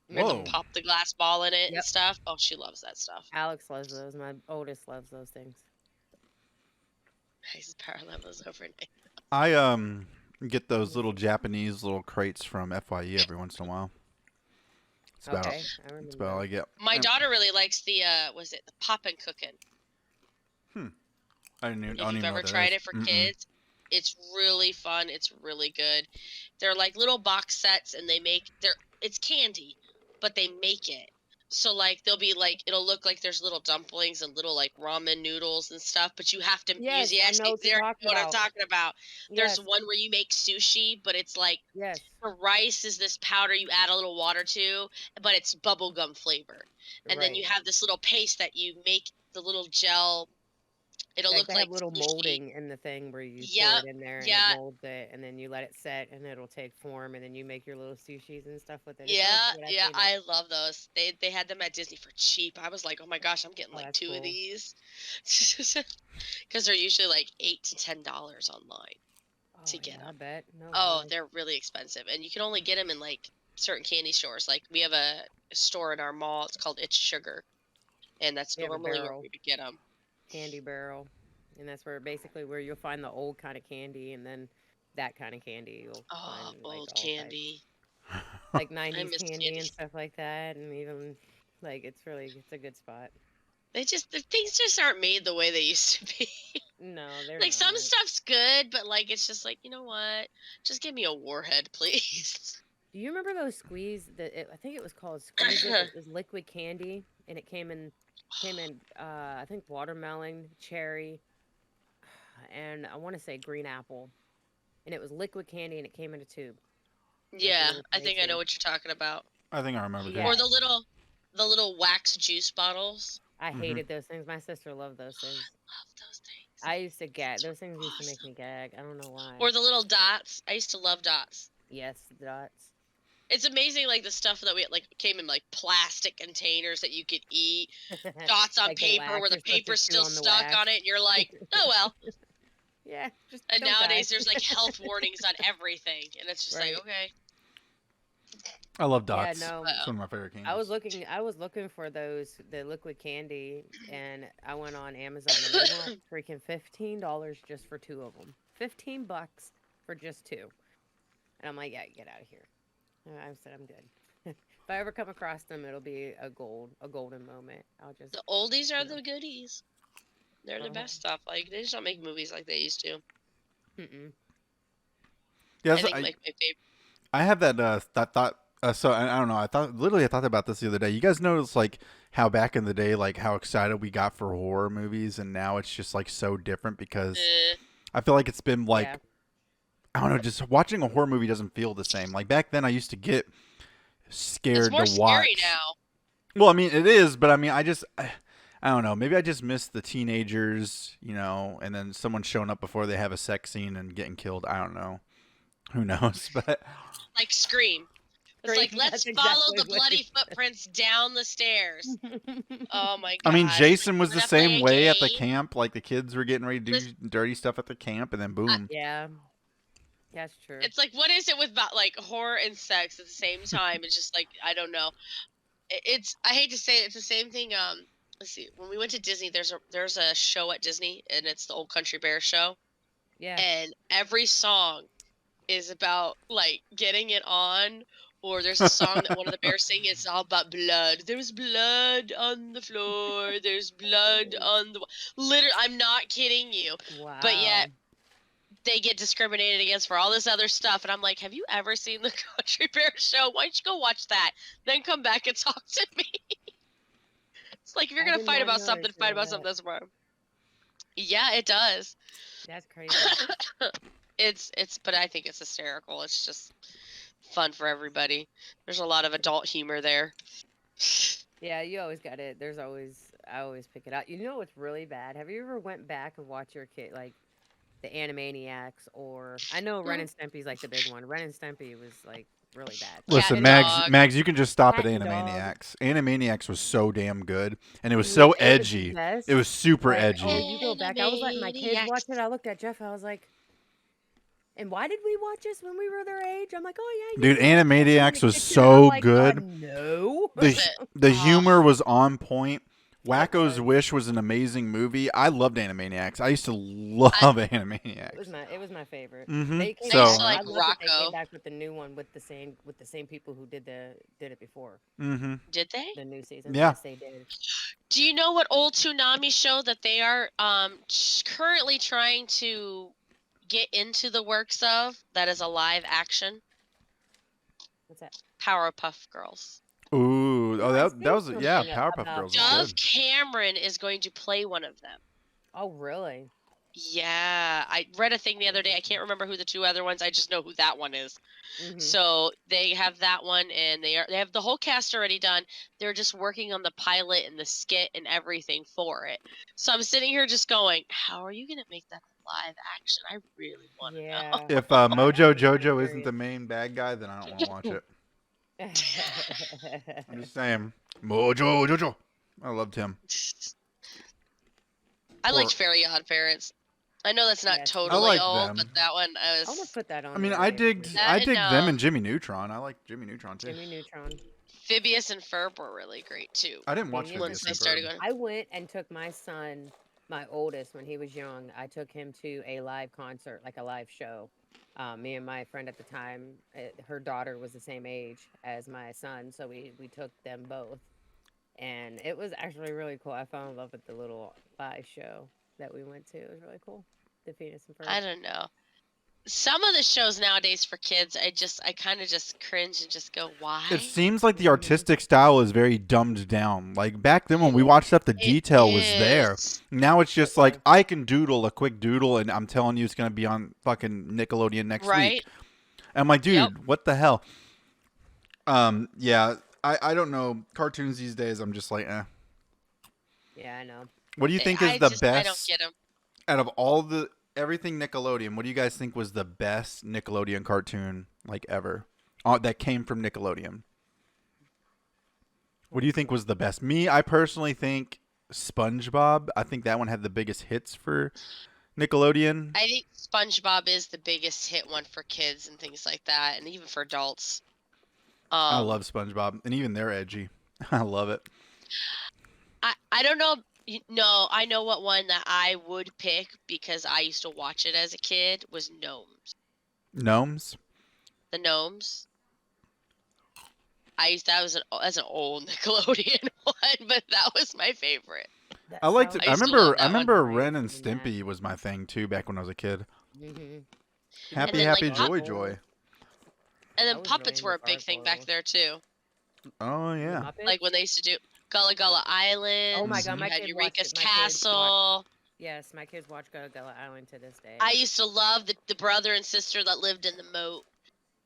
where they'll Whoa. Hmm. pop the glass ball in it and Yep. stuff. Oh, she loves that stuff. Alex loves those. My oldest loves those things. His power levels overnight. I get those little Japanese little crates from FYE every once in a while. It's about Okay, I it's remember about all I those. get. My daughter really likes the was it the Poppin' Cookin'? I don't If even you've know ever what that tried is. it for Mm-mm. kids, it's really fun. It's really good. They're like little box sets, and it's candy, but they make it. So like they'll be like it'll look like there's little dumplings and little like ramen noodles and stuff, but you have to use Yes, yeah, I know what you're you know talking what I'm about. talking about. There's Yes, one where you make sushi, but it's like yes, the rice is this powder you add a little water to, but it's bubblegum flavor. And then right. you have this little paste that you make the little gel. It'll Like look they like have little sushi. molding in the thing where you pour Yep. it in there and it Yeah, molds it, and then you let it set, and it'll take form, and then you make your little sushis and stuff with it. It's really yeah, good. I've yeah. seen it. I love those. They had them at Disney for cheap. I was like, oh my gosh, I'm getting Oh, like that's 2 of cool. these because they're usually like $8 to $10 online Oh to get yeah, I them. bet. No Oh, way. they're really expensive, and you can only get them in like certain candy stores. Like we have a store in our mall. It's called It's Sugar, and that's We have a normally where barrel, we would get them. candy barrel, and that's where you'll find the old kind of candy, and then that kind of candy you'll find Oh, like old all types, candy. like I '90s miss candy candy. and stuff like that, and even like it's a good spot. The things just aren't made the way they used to be. No, they're Like some not. stuff's good, but like it's just like, you know what? Just give me a warhead, please. Do you remember those squeeze I think it was called Squeeze It. It was liquid candy and it came in I think watermelon, cherry, and I want to say green apple. And it was liquid candy and it came in a tube, like a Yeah, little I tiny think I know tube. what you're talking about. I think I remember Yeah. that. Or the little wax juice bottles. I Mhm. hated those things. My sister loved those things. Love those things. I used to gag. Those Those things were used to make awesome. me gag. I don't know why. Or the little dots. I used to love dots. Yes, the dots. It's amazing like the stuff that we like came in like plastic containers that you could eat. Dots on Like the paper wax, where the you're supposed to paper's chew still on the stuck wax. on it and you're like, "Oh well." Yeah, just And don't die. nowadays there's like health warnings on everything and it's just like, Right. "Okay." I love Yeah, dots. no. It's one of my favorite candies. I was looking for the liquid candy, and I went on Amazon, and they want freaking $15 just for two of them. $15 for just two, and I'm like, yeah, get out of here. And I said I'm good. If I ever come across them, it'll be a golden moment. I'll just, The oldies are you know. the goodies. They're the Uh-huh. best stuff. Like they just don't make movies like they used to. Mm-mm. Yes, I think like my favorite. I have that thought. So I don't know. I thought about this the other day. You guys notice like how back in the day, like how excited we got for horror movies, and now it's just like so different because I feel like it's been Yeah. like I don't know. Just watching a horror movie doesn't feel the same. Like back then, I used to get It's scared to more scary watch. now. Well, I mean, it is, but I mean, I don't know. Maybe I just miss the teenagers, and then someone showing up before they have a sex scene and getting killed. I don't know. Who knows? But Like Scream. It's like Scream, let's that's follow exactly the what you bloody footprints down the stairs. said. Oh my I mean, god! It's like Jason was you the wanna play same a way at the game? camp. Like the kids were getting ready to Listen, do dirty stuff at the camp, and then I, boom. Yeah, that's true. it's like what is it with about like horror and sex at the same time? It's just like I don't know. It's I hate to say it, it's the same thing. Let's see. When we went to Disney, there's a show at Disney, and it's the Old Country Bear show, Yeah. and every song is about like getting it on. Or there's a song that one of the bears sing. It's all about blood. There's blood on the floor. There's blood on the. Literally, I'm not kidding you. But yet Wow. they get discriminated against for all this other stuff. And I'm like, have you ever seen the Country Bear show? Why don't you go watch that? Then come back and talk to me. It's like if you're I gonna did fight not about know they something, showed fight all about something that. that's wrong. Yeah, it does. That's crazy. It's but I think it's hysterical. It's just fun for everybody. There's a lot of adult humor there. Yeah, you always got it. I always pick it out. You know what's really bad? Have you ever went back and watched your kid like the Animaniacs, or I know Ren Mhm. and Stimpy's like the big one. Ren and Stimpy was like really bad. Cat Listen, and But Mags, dog. Mags, you can just stop at Cat and Dog, Animaniacs. Animaniacs was so damn good, and it was so it was the edgy. It best. was super But oh, edgy. you go back. I was letting my kids watch Animaniacs. it. I looked at Jeff. I was like, "And why did we watch this when we were their age?" I'm like, "Oh yeah, you Dude, know, watch this in the Animaniacs was kitchen." And I'm so like, good. no." The Listen, the oh, humor was on point. It Wacko's was. Wish was an amazing movie. I loved Animaniacs. I used to I, love It Animaniacs. was my favorite. Mm-hmm. They came I used So, to back. like I love that they came Rocco. back with the new one with the same people who did it before mm-hmm. Did they? the new season. Yeah. Yes, they did. Do you know what old Toonami show that they are currently trying to get into the works of that is a live action? What's that? Powerpuff Girls. Ooh, Oh, I that seen was yeah. something Powerpuff about Girls was that. Dove good. Cameron is going to play one of them. Oh, really? Yeah, I read a thing the other day. I can't remember who the two other ones. I just know who that one is. Mm-hmm. So they have that one, and they have the whole cast already done. They're just working on the pilot and the skit and everything for it. So I'm sitting here just going, how are you gonna make that live action? I really want to Yeah. know. If I'm Mojo kinda Jojo isn't the curious. main bad guy, then I don't want to watch it. I'm just saying, Mojo Jojo. I loved him. I Or liked Fairly Odd Parents. I know that's not Yes, I totally like old, them. but that one I I want to was put that on I mean, there I later. digged that I and digged them and Jimmy Neutron. I like Jimmy Neutron too. Jimmy Neutron. Phineas and Ferb were really great too. I didn't watch Phineas Once Phineas they and started Ferb. going, I went and took my son, my oldest, when he was young. I took him to a live concert, like a live show. Me and my friend at the time, her daughter was the same age as my son, so we took them both, and it was actually really cool. I fell in love with the little live show that we went to. It was really cool. The Phineas and Ferb. I don't know. Some of the shows nowadays for kids, I kind of just cringe and just go, why? It seems like the Mhm. artistic style is very dumbed down. Like back then when we Yeah. watched stuff, the It detail was there. is. Now it's just It like was. I can doodle a quick doodle, and I'm telling you it's gonna be on fucking Nickelodeon next Right? week. I'm like, dude, Yep. what the hell? Yeah, I don't know. Cartoons these days, I'm just like, eh. Yeah, I know. What do you think I is the just I don't best get them. out of all the everything Nickelodeon? What do you guys think was the best Nickelodeon cartoon like ever that came from Nickelodeon? What do you think was the best? Me, I personally think SpongeBob. I think that one had the biggest hits for Nickelodeon. I think SpongeBob is the biggest hit one for kids and things like that, and even for adults. I love SpongeBob, and even they're edgy. I love it. I don't know. No, I know what one that I would pick because I used to watch it as a kid was Gnomes. Gnomes. The Gnomes. That's an old Nickelodeon one, but that was my favorite. That I liked sounds it. I used to love I that one. remember nice Ren and in that. Stimpy was my thing too back when I was a kid. Mm-hmm. Happy, then, like, happy, Pop- joy, joy. And I then was really puppets into were a big thing back Gargoyles. there too. Oh The yeah. Muppets? Like when they used to do Gullah Gullah Island. Oh my Mhm. god, You my had kids watch Eureka's it. My kids watch. Castle. Yes, my kids watch Gullah Island to this day. I used to love the brother and sister that lived in the moat.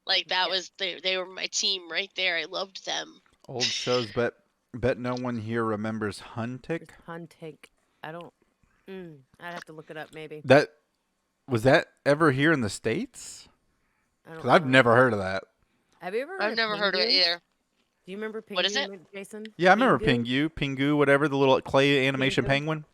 Like that Yeah. was they were my team right there. I loved them. Old shows. Bet no one here remembers Huntic. It's Hunting. I don't. I'd have to look it up maybe. That was that ever here in the States? I don't Because I've know. never heard of that. Have you ever heard I've of never heard of it Pingu? either. Do you remember Pingu, What is it? Jason? Yeah, I remember Pingu? Pingu, whatever, the little clay animation Pingu? penguin.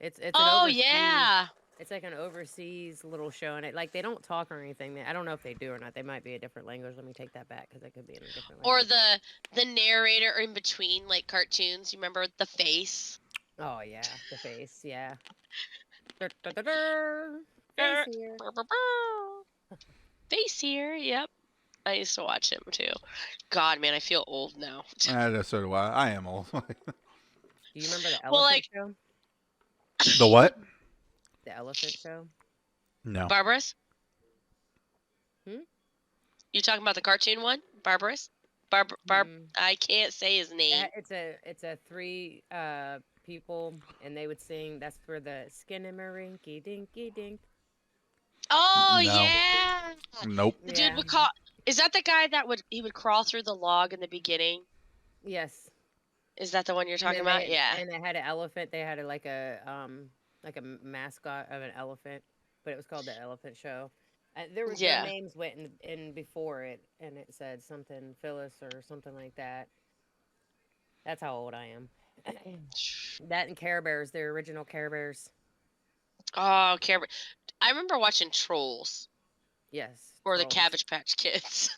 It's an Oh overseas. yeah. It's like an overseas little show, and they don't talk or anything. I don't know if they do or not. They might be a different language. Let me take that back because it could be in a different Or language. the narrator in between like cartoons. You remember the face? Oh yeah, the face. Yeah. Face here. Face here. Yep. I used to watch him too. God, man, I feel old now. So do I. I am old. Do you remember the elephant Well, like- show? The what? The elephant show. No. Barbarous? Hmm? You talking about the cartoon one? Barbarous? Mm. I can't say his name. It's a three people, and they would sing. That's for the Skinnamarink Dinky Dink. Oh No. yeah. Nope. The dude would call. Is that the guy that would crawl through the log in the beginning? Yes. Is that the one you're And talking then about? they- Yeah. And they had an elephant. They had like a mascot of an elephant, but it was called the Elephant Show. There was Yeah. their names went in before it, and it said something Phyllis or something like that. That's how old I am. That and Care Bears, the original Care Bears. Oh, Care Bear. I remember watching Trolls Yes. or the Trolls. Cabbage Patch Kids.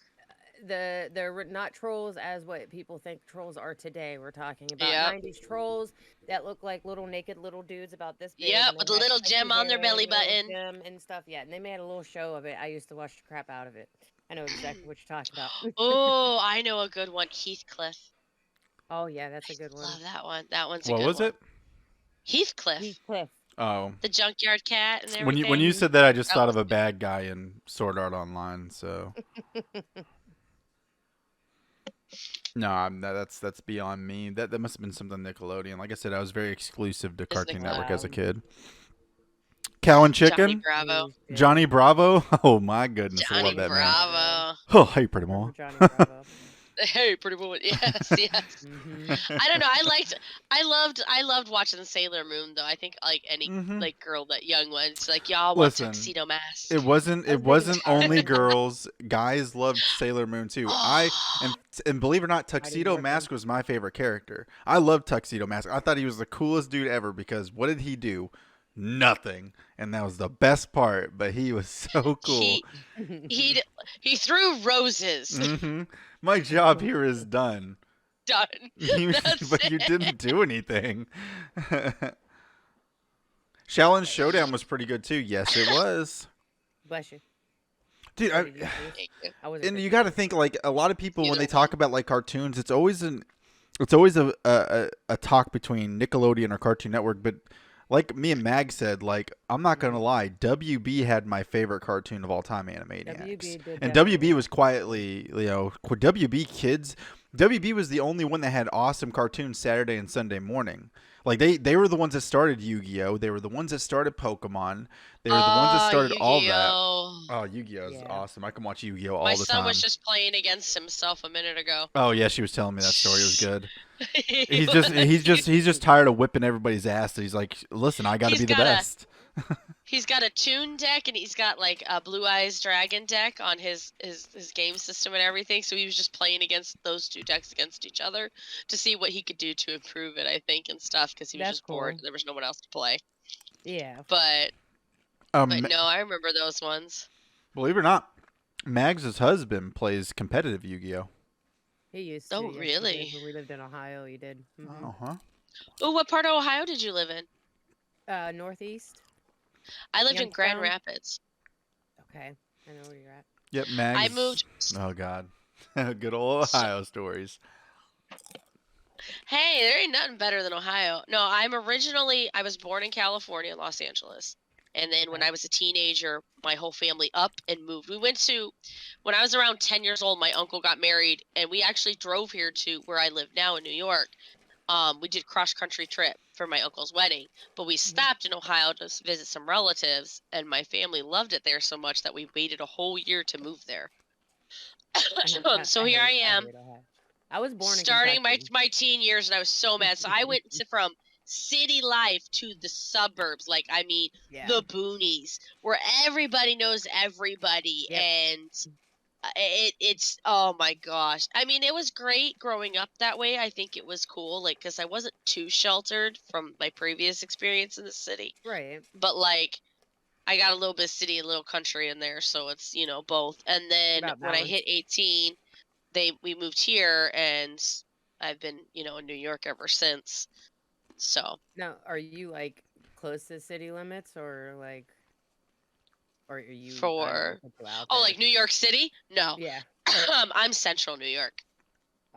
They're not trolls as what people think trolls are today. We're talking about Yep. 90s trolls that look like little naked little dudes about this big. Yep, and with they a had little spiky gem on their hair, belly little button. gem and stuff. Yeah, and they made a little show of it. I used to watch the crap out of it. I know exactly what you're talking about. Oh, I know a good one. Heathcliff. Oh yeah, that's a good one. Love that one. That one's a What good was one. it? Heathcliff. Heathcliff. Oh. The junkyard cat and everything. When you said that, I just That thought was of a bad guy in Sword Art Online. So no, that's beyond me. That must have been something Nickelodeon. Like I said, I was very exclusive to It's Cartoon Network as a Nickelodeon. kid. Cow and Johnny Chicken, Bravo. Yeah. Johnny Bravo. Oh my goodness, I Johnny love that man. Bravo. Oh, hey, pretty Remember more. Johnny Bravo. Hey, pretty boy. Yes, yes. I don't know. I loved watching Sailor Moon though. I think like any Mhm. like girl that young one, it's like y'all want Listen, tuxedo mask. It wasn't I was thinking only Tarzan. girls. Guys loved Sailor Moon too. And believe it or not, Tuxedo Morgan. Mask was my favorite character. I loved Tuxedo Mask. I thought he was the coolest dude ever because what did he do? Nothing. And that was the best part, but he was so cool. He threw roses. hmm My job here is done. Done. That's But you didn't do anything. Challenge Showdown was pretty good too. Yes, it was. Bless you. Dude, What did you choose? Thank you. I wasn't and you prepared. got to think like a lot of people when Either they talk about like cartoons, it's always a talk between Nickelodeon or Cartoon Network. But like me and Mag said, like I'm not gonna lie, WB had my favorite cartoon of all time, Animaniacs, WB did and definitely. WB was quietly, WB Kids. WB was the only one that had awesome cartoons Saturday and Sunday morning. Like they were the ones that started Yu-Gi-Oh. They were the ones that started Pokemon. They were the ones that started all that. Yu-Gi-Oh. Oh, Yu-Gi-Oh is Yeah. awesome. I can watch Yu-Gi-Oh all My the son time. was just playing against himself a minute ago. Oh yeah, she was telling me that story. It was good. He He's just tired of whipping everybody's ass. And he's like, listen, I got to He's be the got a- best. He's got a Toon deck and he's got like a Blue Eyes Dragon deck on his game system and everything. So he was just playing against those two decks against each other to see what he could do to improve it, I think, and stuff because he was That's just bored. cool. There was no one else to play. Yeah. But no, I remember those ones. Believe it or not, Mags' husband plays competitive Yu-Gi-Oh. He used to. Oh, yes, he really? did. When we lived in Ohio, he did. Mhm. Uh-huh. Oh, what part of Ohio did you live in? Northeast. I lived in Grand Youngstown? Rapids. Okay. I know where you're at. Yep, Mags. I moved. Oh God. Good old So, Ohio stories. hey, there ain't nothing better than Ohio. No, I was born in California, Los Angeles. And then when Okay. I was a teenager, my whole family up and moved. When I was around 10 years old, my uncle got married, and we actually drove here to where I live now in New York. We did cross-country trip for my uncle's wedding, but we stopped in Ohio to visit some relatives, and my family loved it there so much that we waited a whole year to move there. So here I I am, hate Ohio. I was born in starting my Kentucky. my teen years, and I was so mad. So I went from city life to the suburbs, like I mean Yeah. the boonies, where everybody knows everybody, Yep. and it's oh my gosh. I mean, it was great growing up that way. I think it was cool, like because I wasn't too sheltered from my previous experience in the city, Right. but like I got a little bit of city and a little country in there, so it's both. And then About when I balance. hit 18, we moved here, and I've been in New York ever since. So Now, are you like close to city limits or are you? I don't want for to put you out oh, there. like New York City? No, Yeah. I'm Central New York,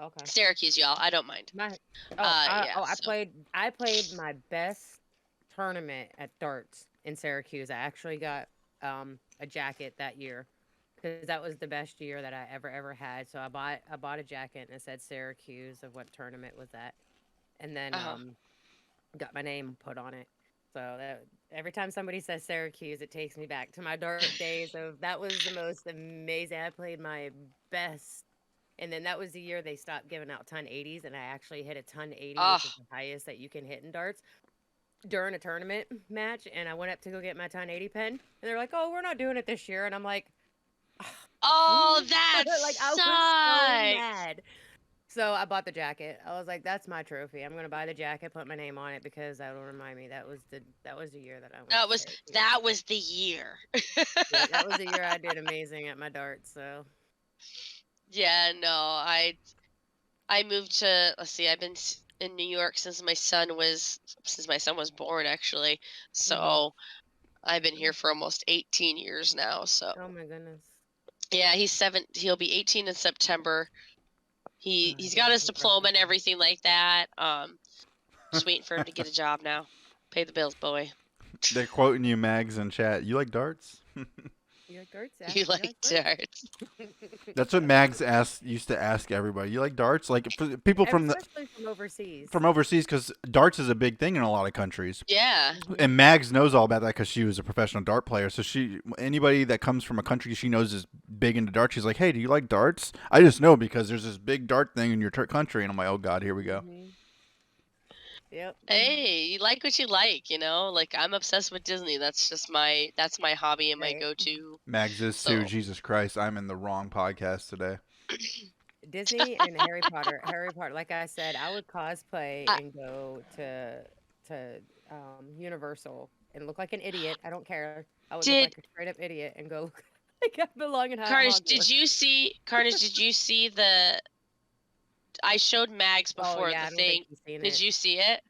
Okay. Syracuse, y'all. I don't mind. My I Yeah. oh So I played my best tournament at darts in Syracuse. I actually got a jacket that year because that was the best year that I ever had. So I bought a jacket and it said Syracuse of what tournament was that, and then uh huh. got my name put on it. So that every time somebody says Syracuse, it takes me back to my dark days of that was the most amazing. I played my best. And then that was the year they stopped giving out ton 80s, and I actually hit a ton 80, Oh, which is the highest that you can hit in darts during a tournament match. And I went up to go get my ton 80 pen, and they're like, "Oh, we're not doing it this year." And I'm like, oh, "Please!" that Like I was so sucks. mad. So I bought the jacket. I was like, "That's my trophy. I'm gonna buy the jacket, put my name on it because that'll remind me that was the year that I went to Syracuse. That was the year. Yeah, that was the year I did amazing at my darts. So Yeah, no, I moved to, let's see, I've been in New York since my son was born, actually. hmm So I've been here for almost 18 years now. So oh my goodness, yeah, he'll be 18 in September. oh, He's got yeah, his he's diploma and birthday. everything like that. Just waiting for him to get a job now. Pay the bills, boy. They're quoting you, Mags, in chat. You like darts? You like darts? Yeah, You you like like darts? darts. That's what Mags used to ask everybody. You like darts? Like for people Especially from overseas. from overseas, because darts is a big thing in a lot of countries. Yeah. Mhm. And Mags knows all about that because she was a professional dart player. So anybody that comes from a country she knows is big into darts. She's like, "Hey, do you like darts?" I just know because there's this big dart thing in your country, and I'm like, "Oh God, here we go." Mhm. Yep. Hey, you like what you like, Like I'm obsessed with Disney. That's my hobby and my Right. go-to. Mags is too. So, Jesus Christ, I'm in the wrong podcast today. Disney and Harry Potter. Harry Potter. Like I said, I would cosplay I, and go to Universal and look like an idiot. I don't care. I would look did like a straight up idiot and go look like I belong in Did Hogwarts. you see Carnage? Did you see the? I showed Mags Oh before yeah, the I don't think thing. you've seen Did it. you see it?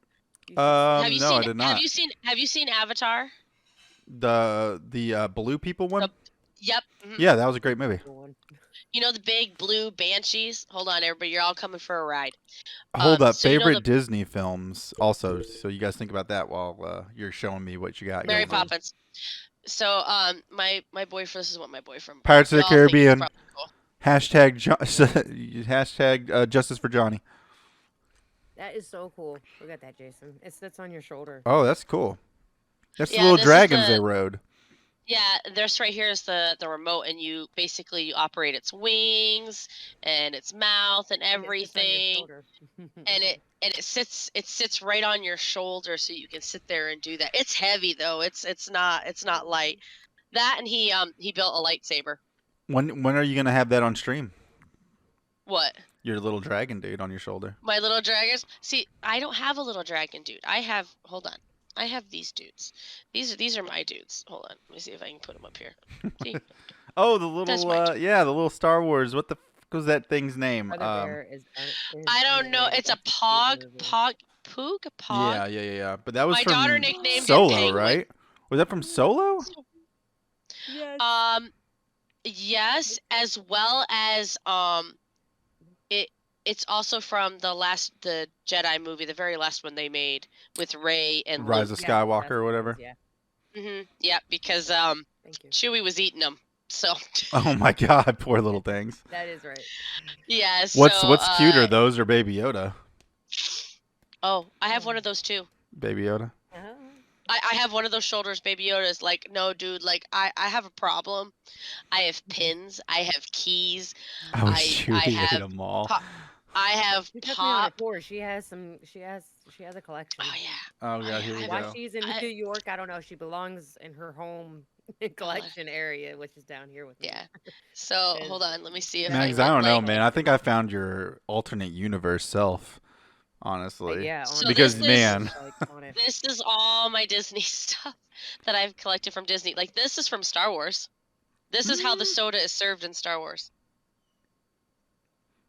You should see it. No, I did not. Have you seen Avatar? The blue people one. The, yep. Mhm. Yeah, that was a great That's movie. a cool one. You know the big blue banshees? Hold on, everybody. You're all coming for a ride. Hold up, So you know the favorite Disney films also. So you guys think about that while you're showing me what you got Mary going on. Poppins. So my boyfriend. This is what my boyfriend brought. Pirates of the Y'all think it's Caribbean. probably cool. Hashtag hashtag Justice for Johnny. That is so cool. Look at that, Jason. It sits on your shoulder. Oh, that's cool. That's the Yeah, little this is dragons they the rode. Yeah, this right here is the remote, and you operate its wings and its mouth and And it sits on your everything, shoulder. and it sits right on your shoulder, so you can sit there and do that. It's heavy though. It's not light. That, and he built a lightsaber. When are you gonna have that on stream? What? Your little dragon dude on your shoulder. My little dragons? See, I don't have a little dragon dude. Hold on. I have these dudes. These are my dudes. Hold on. Let me see if I can put them up here. See? Oh, the That's little my dude. the little Star Wars. What the fuck was that thing's name? Brother Bear is I don't know. underrated. It's a That's a cute pog, movie. pog, poog, pog. Yeah. But that was My daughter from nicknamed it Solo, Penguin. right? Was that from Solo? Yes. Yes, as well as it's also from the Jedi movie, the very last one they made with Rey and Rise Luke. of Yes, Skywalker that's or what it whatever. is. Yeah. Yeah, because Thank you. Chewie was eating them. So Oh my God, poor little things. That is right. yeah, What's cuter, those or Baby Yoda? I have one of those too. Baby Yoda. Oh. I have one of those shoulders, Baby Yoda's. Like, no, dude, like I have a problem. I have pins, I have keys, Oh, I Chewie ate have them all. pop, I have She took me on a pop. tour. She has some. She has a collection. Oh yeah. Oh Oh God, yeah. here we Why go. she's in I New York, I don't know. She belongs in her home oh, collection area, which is down here with me. yeah. So 'Cause hold on, let me see she if got I a Mags, lot I can don't of know, like. man. I think I collections. found your alternate universe self, honestly. Yeah, So honestly, Because this is man, like on it. this is all my Disney stuff that I've collected from Disney. Like this is from Star Wars. This is how the soda is served in Star Wars.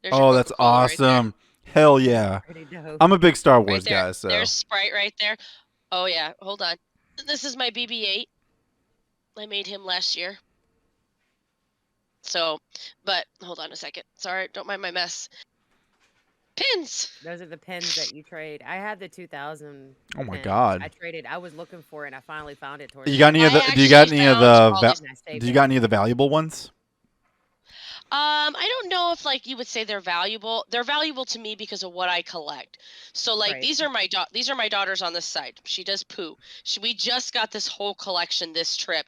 There's your oh, that's Coca-Cola right there. awesome. Hell yeah. Pretty dope. I'm a big Star Right Wars there. guy, so. There's Sprite right there. Oh yeah, hold on. This is my BB-8. I made him last year. So, but hold on a second. Sorry, don't mind my mess. Pins. Those are the pens that you trade. I had the 2000 Oh my pen. I God. traded. I was looking for it, and I finally found it towards You the got end any of of the the? I year, Do you got actually any of found the? all these. and I Do saved you them. got any of the valuable ones? I don't know if like you would say they're valuable. They're valuable to me because of what I collect. So like Right. these are my daughters on this side. She does poo. We just got this whole collection this trip.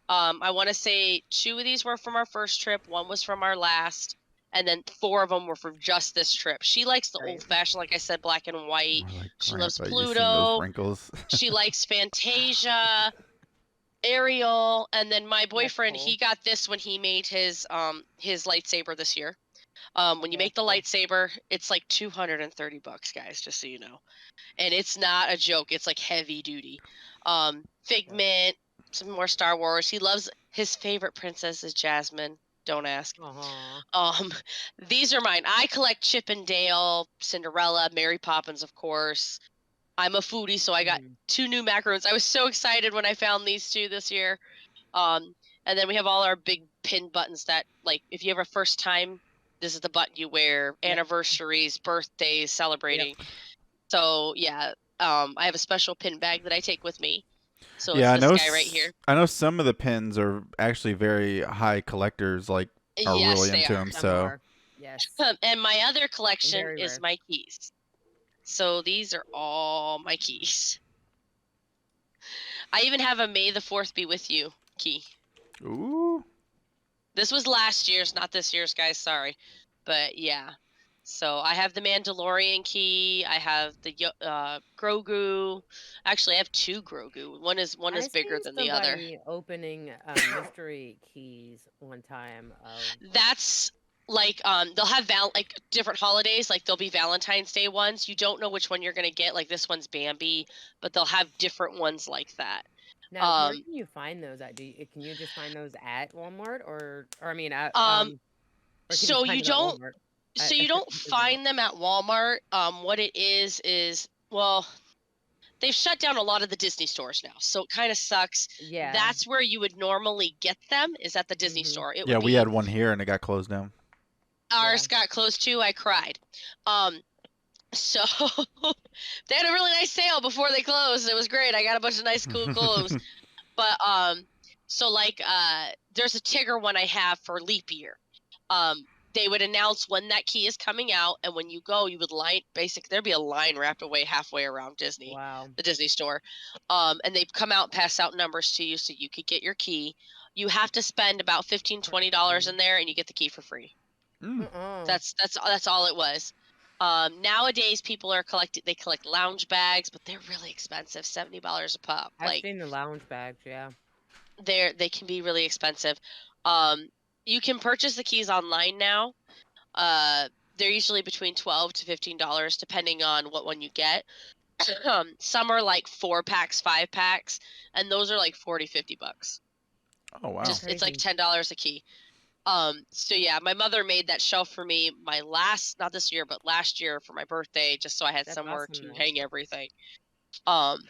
I want to say 2 of these were from our first trip, 1 was from our last, and then 4 of them were from just this trip. She likes the Right. old fashioned, like I said, black and white. More like She loves Grandpa, you seen those Pluto. wrinkles? She likes Fantasia. Ariel, and then my That's boyfriend, cool. he got this when he made his lightsaber this year. When you Yeah, make the cool. lightsaber, it's like $230, guys, just so you know. And it's not a joke. It's like heavy duty. Figment, some more Star Wars. He loves his favorite princess is Jasmine. Don't ask. Uh-huh. Um, these are mine. I collect Chip and Dale, Cinderella, Mary Poppins, of course. I'm a foodie, so I got Mhm. 2 new macaroons. I was so excited when I found these 2 this year. Um, and then we have all our big pin buttons that, like, if you have a first time, this is the button you wear. Yep. Anniversaries, birthdays, Yep. celebrating. So yeah, I have a special pin bag that I take with me. So it's Yeah, this guy right here. I know some of the pins are actually very high collectors, like are Yes, really they into are. them. Some So are. Yes. And my other And collection very is rare. my keys. So these are all my keys. I even have a May the 4th be with you key. ooh, This was last year's, not this year's, guys. Sorry, but yeah. So I have the Mandalorian key. I have the Grogu. Actually, I have 2 Grogu. One is I bigger seen than the other. somebody opening mystery keys one time of That's like they'll have like different holidays. Like there'll be Valentine's Day ones. You don't know which one you're gonna get. Like this one's Bambi, but they'll have different ones like that. now. Where Um, can you find those at? Can you just find those at Walmart or I mean at um. or can you So find you them at don't Walmart? so you don't Does it know? find them at Walmart. What it is well, they've shut down a lot of the Disney stores now, so it kind of sucks. Yeah. That's where you would normally get them, is at the Disney Mhm. store. It yeah, would we be had one here and it got closed down. ours Yeah. got closed too. I cried. So they had a really nice sale before they closed. It was great. I got a bunch of nice cool clothes. But so like there's a Tigger one I have for leap year. They would announce when that key is coming out, and when you go, you would there'd be a line wrapped away halfway around Wow. the Disney store. And they'd come out and pass out numbers to you so you could get your key. You have to spend about $15-$20 in there and you get the key for free. Mm. That's all it was. Nowadays people they collect lounge bags, but they're really expensive, $70 a pop. I've Like seen the lounge bags. Yeah. they can be really expensive. You can purchase the keys online now. They're usually between $12 to $15 depending on what one you get. Some are like 4 packs, 5 packs, and those are like $40-$50. Oh wow. Just it's like Crazy. $10 a key. So yeah, my mother made that shelf for me not this year, but last year for my birthday, just so I had That's somewhere awesome to though. hang everything. Um,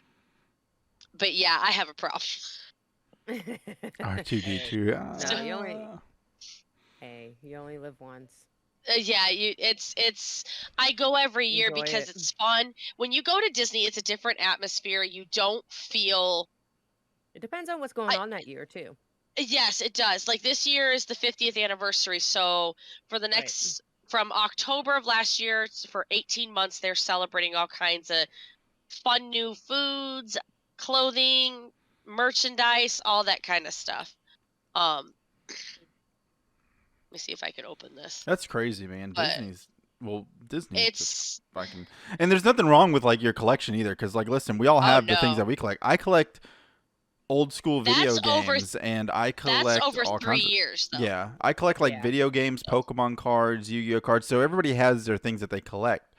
but yeah, I have a problem. R2D2. No, you only. Hey, you only live once. Yeah, it's I go every year Enjoy because it. it's fun. When you go to Disney, it's a different atmosphere. You don't feel It depends on what's going I on that year too. yes, it does. Like this year is the 50th anniversary, so for the Right. next from October of last year for 18 months they're celebrating all kinds of fun new foods, clothing, merchandise, all that kind of stuff. Let me see if I can open this. That's crazy, man. But Disney just it's fucking. And there's nothing wrong with like your collection either, because like, listen, we all oh have the things no. that we collect. I collect old school video That's over games, and I that's collect over all 3 kinds of. years though. Yeah, I collect like Yeah. video games, Pokemon cards, Yu-Gi-Oh cards. So everybody has their things that they collect.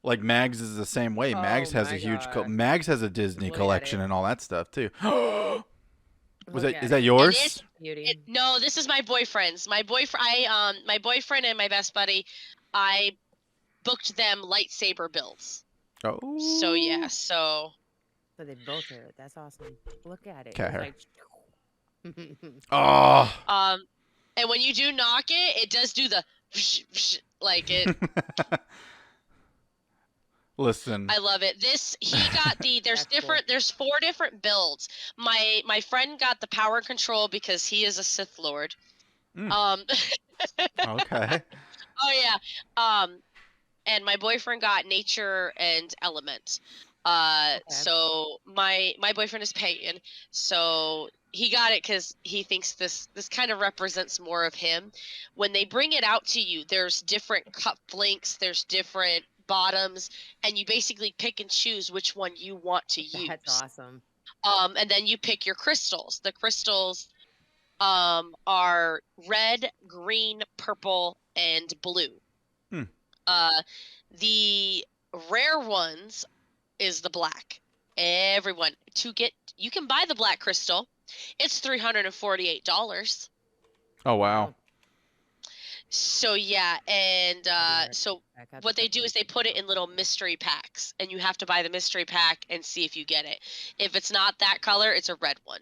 Like Mags is the same way. Oh Mags has a my huge. gosh. Mags has a Disney Look at collection it. and all that stuff too. Was Look that at is that it. It is yours? Beauty. no, this is my boyfriend's. My boyfriend and my best buddy, I booked them lightsaber builds. So yeah, Oh. so So they built her. That's awesome. Look at it. It Cat was hair. like Oh. um and when you do knock it, it does do the like it Listen. I love it. He got there's that's cool. there's 4 different builds. My friend got the power control because he is a Sith Lord. Mm. Um Okay. oh yeah. And my boyfriend got nature and element. Okay. So my boyfriend is pagan, so he got it because he thinks this kind of represents more of him. When they bring it out to you, there's different cup links, there's different bottoms, and you basically pick and choose which one you want to use. That's awesome. And then you pick your crystals. The crystals are red, green, purple, and blue. Hmm. The rare ones is the black. Everyone you can buy the black crystal. It's $348. Oh wow. So yeah, and I'll be so right back. what they do is they put it in little mystery packs, and you have to buy the mystery pack and see if you get it. If it's not that color, it's a red one.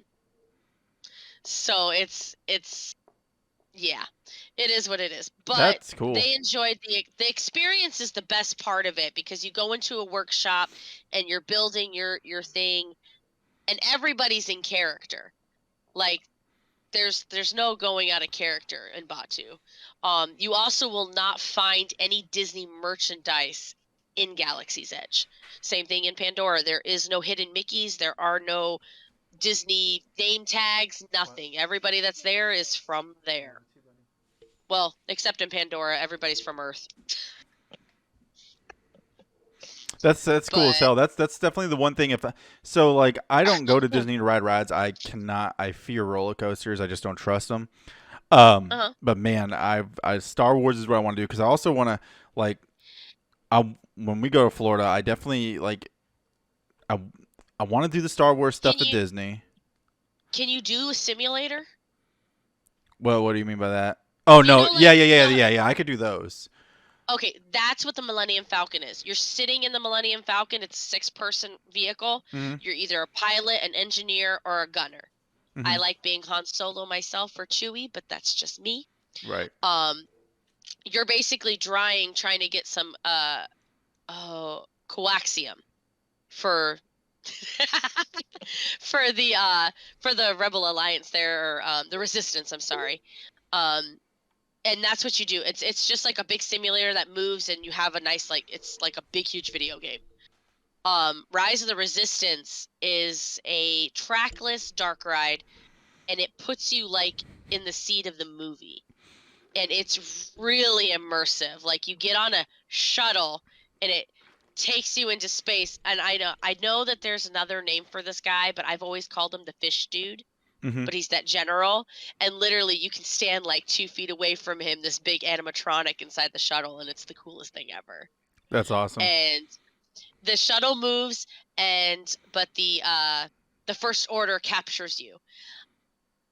So it's yeah, it is what it is. But That's cool. they enjoyed the experience is the best part of it because you go into a workshop and you're building your thing, and everybody's in character. Like there's no going out of character in Batu. You also will not find any Disney merchandise in Galaxy's Edge. Same thing in Pandora. There is no hidden Mickeys. There are no Disney name tags. Nothing. Everybody that's there is from there. Well, except in Pandora, everybody's from Earth. That's cool as hell. That's definitely the one thing. So like I don't go to Disney to ride rides. I fear roller coasters. I just don't trust them. But man, I Star Wars is what I want to do because I also want to like when we go to Florida, I definitely like I want to do the Star Wars stuff at Disney. Can you do a simulator? Well, what do you mean by that? Oh no, know, like, yeah. I could do those. Okay, that's what the Millennium Falcon is. You're sitting in the Millennium Falcon. It's a 6-person vehicle. Mm-hmm. You're either a pilot, an engineer, or a gunner. Mm-hmm. I like being Han Solo myself or Chewie, but that's just me. Right. You're basically trying to get some coaxium for for the Rebel Alliance there, or the Resistance. I'm sorry. And that's what you do. It's just like a big simulator that moves, and you have a nice it's like a big huge video game. Rise of the Resistance is a trackless dark ride, and it puts you like in the seat of the movie, and it's really immersive. Like you get on a shuttle, and it takes you into space. And I know that there's another name for this guy, but I've always called him the Fish Dude. Mm-hmm. But he's that general, and literally you can stand like 2 feet away from him, this big animatronic inside the shuttle, and it's the coolest thing ever. That's awesome. And the shuttle moves, but the First Order captures you.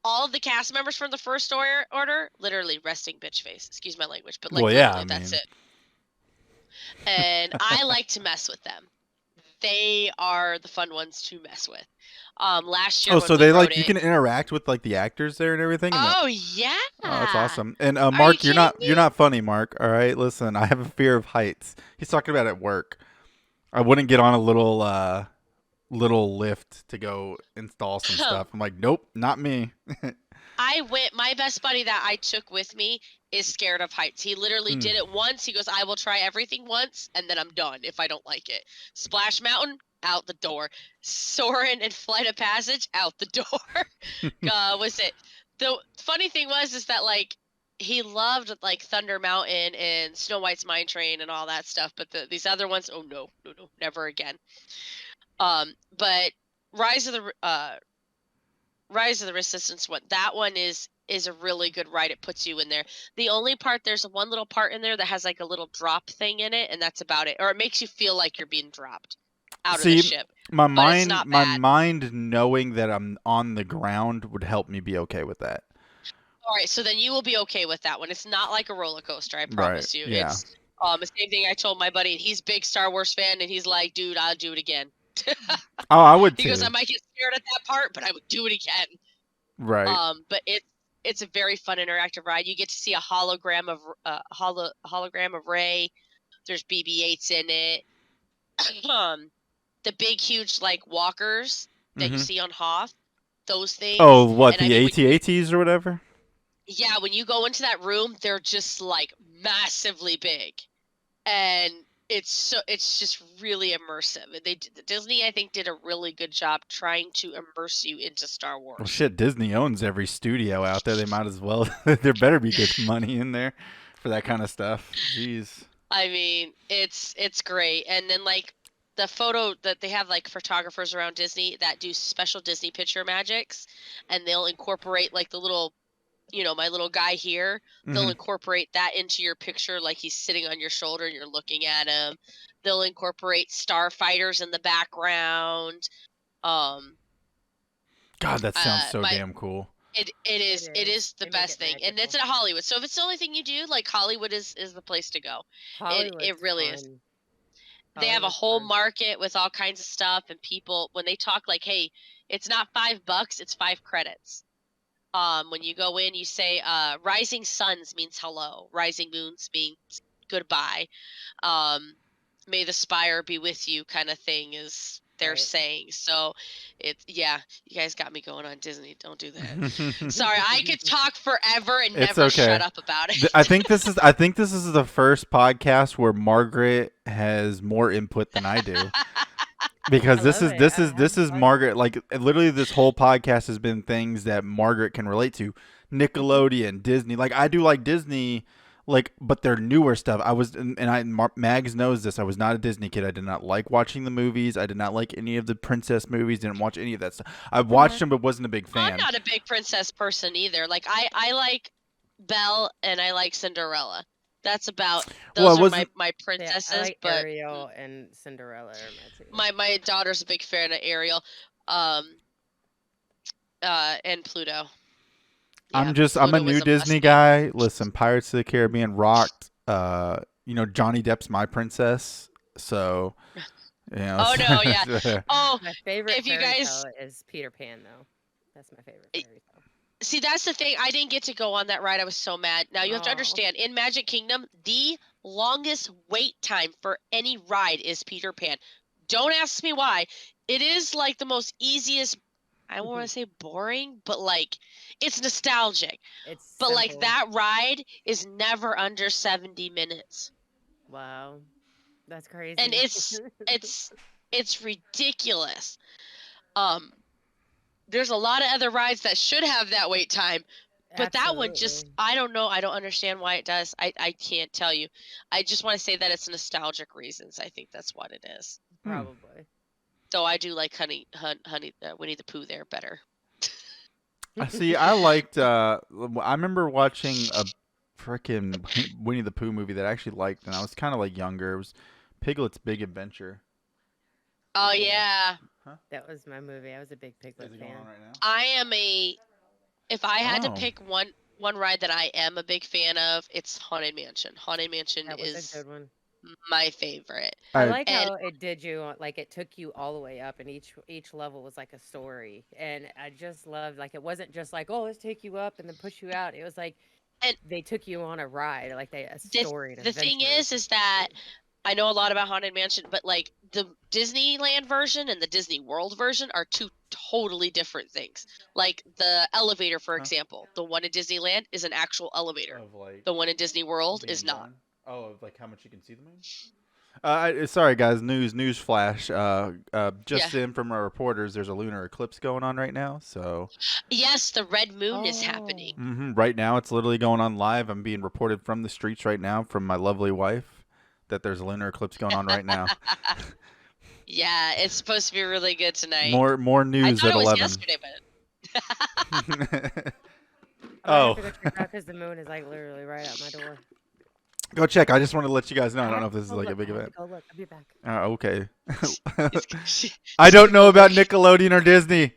All of the cast members from the First Order, literally resting bitch face. Excuse my language, but like well, yeah, literally, that's it. And I like to mess with them. they are the fun ones to mess with. Last year Oh, when so we they rode you it. can interact with like the actors there and everything. Oh yeah. Oh, that's awesome. And Are you Mark, you're kidding not me? funny, Mark. All right, listen, I have a fear of heights. He's talking about at work. I wouldn't get on a little lift to go install some stuff. I'm like, nope, not me. My best buddy that I took with me is scared of heights. He literally Mm. did it once. He goes, I will try everything once and then I'm done if I don't like it. Splash Mountain, out the door. Soarin' and Flight of Passage, out the door. Was it? The funny thing was is that like he loved like Thunder Mountain and Snow White's Mine Train and all that stuff, but these other ones, oh no, never again. But Rise of the Rise of the Resistance one. That one is a really good ride. It puts you in there. The only part, there's one little part in there that has like a little drop thing in it, and that's about it. Or it makes you feel like you're being dropped out of the See, ship. my But it's mind, not bad. knowing that I'm on the ground would help me be okay with that. All right, so then you will be okay with that one. It's not like a roller coaster, I promise you. Yeah. It's the same thing I told my buddy, and he's a big Star Wars fan, and he's like, dude, I'll do it again. Oh, I would too. He goes, I might get scared at that part, but I would do it again. Right. But it's a very fun interactive ride. You get to see a hologram of hologram of Rey. There's BB-8s in it. The big, huge like walkers that you see on Hoth, those things. Oh, what, and the I mean, AT-ATs or whatever? Yeah, when you go into that room, they're just like massively big, and it's just really immersive. Disney, I think, did a really good job trying to immerse you into Star Wars. Well, shit, Disney owns every studio out there. They might as well. There better be good money in there for that kind of stuff. Jeez. I mean, it's great. And then like the photo that they have like photographers around Disney that do special Disney picture magics, and they'll incorporate like the little, my little guy here, they'll incorporate that into your picture like he's sitting on your shoulder and you're looking at him. They'll incorporate starfighters in the background. God, that sounds so damn cool. It is the best thing, and it's in Hollywood. So if it's the only thing you do, like Hollywood is the place to go. It really is. They have a whole market with all kinds of stuff, and people, when they talk like, hey, it's not $5, it's 5 credits. When you go in, you say rising suns means hello, rising moons means goodbye. May the spire be with you kind of thing is they're saying. So you guys got me going on Disney. Don't do that. Sorry, I could talk forever and never shut up about it. I think this is the first podcast where Margaret has more input than I do. Because this is Margaret. Like literally, this whole podcast has been things that Margaret can relate to. Nickelodeon, Disney. Like I do like Disney, like, but they're newer stuff. Mags knows this. I was not a Disney kid. I did not like watching the movies. I did not like any of the princess movies. Didn't watch any of that stuff. I watched them, but wasn't a big fan. I'm not a big princess person either. Like I like Belle and I like Cinderella. That's about those are my princesses. Yeah, I like but Ariel and Cinderella are my two. My daughter's a big fan of Ariel, and Pluto. Yeah, I'm a new Disney guy. Listen, Pirates of the Caribbean rocked. Johnny Depp's my princess. So, Oh no, yeah. Oh, my favorite fairy tale is Peter Pan, though. That's my favorite fairy tale. See, that's the thing. I didn't get to go on that ride. I was so mad. Now, you have to understand, in Magic Kingdom, the longest wait time for any ride is Peter Pan. Don't ask me why. It is like the most easiest, I don't want to say boring, but like, it's nostalgic. But like, that ride is never under 70 minutes. Wow. That's crazy. And it's ridiculous. There's a lot of other rides that should have that wait time, but that one just, I don't know. I don't understand why it does. I can't tell you. I just want to say that it's nostalgic reasons. I think that's what it is. Probably. Though I do like Winnie the Pooh there better. See, I liked, I remember watching a freaking Winnie the Pooh movie that I actually liked, and I was kind of like younger. It was Piglet's Big Adventure. Oh, yeah. Huh? That was my movie. I was a big Piglet fan. Right, if I had to pick one ride that I am a big fan of, it's Haunted Mansion. Haunted Mansion is a good one. my favorite. I I like And how it did you like it took you all the way up, and each level was like a story, and I just loved like it wasn't just like, oh, let's take you up and then push you out. It was like and they took you on a ride, like a the story, an the thing adventure. is that I know a lot about Haunted Mansion, but like the Disneyland version and the Disney World version are two totally different things. Like the elevator, for Huh? example, the one in Disneyland is an actual elevator. of like The one in Disney World being is not. done. Oh, of like how much you can see the moon. Sorry guys, news flash. Yeah. Just in from our reporters, there's a lunar eclipse going on right now. So Yes, the red moon is Oh, happening. right now it's literally going on live. I'm being reported from the streets right now from my lovely wife that there's a lunar eclipse going on right now. Yeah, it's supposed to be really good tonight. More I news thought at it was 11. yesterday, but I might have to Oh, go check it out because the moon is like literally right at my door. go check. I just want to let you guys know. I don't know if have this is to like a look, big I have event. to go look. I'll be back. Okay. she- I she's don't gonna know go about look. Nickelodeon or Disney.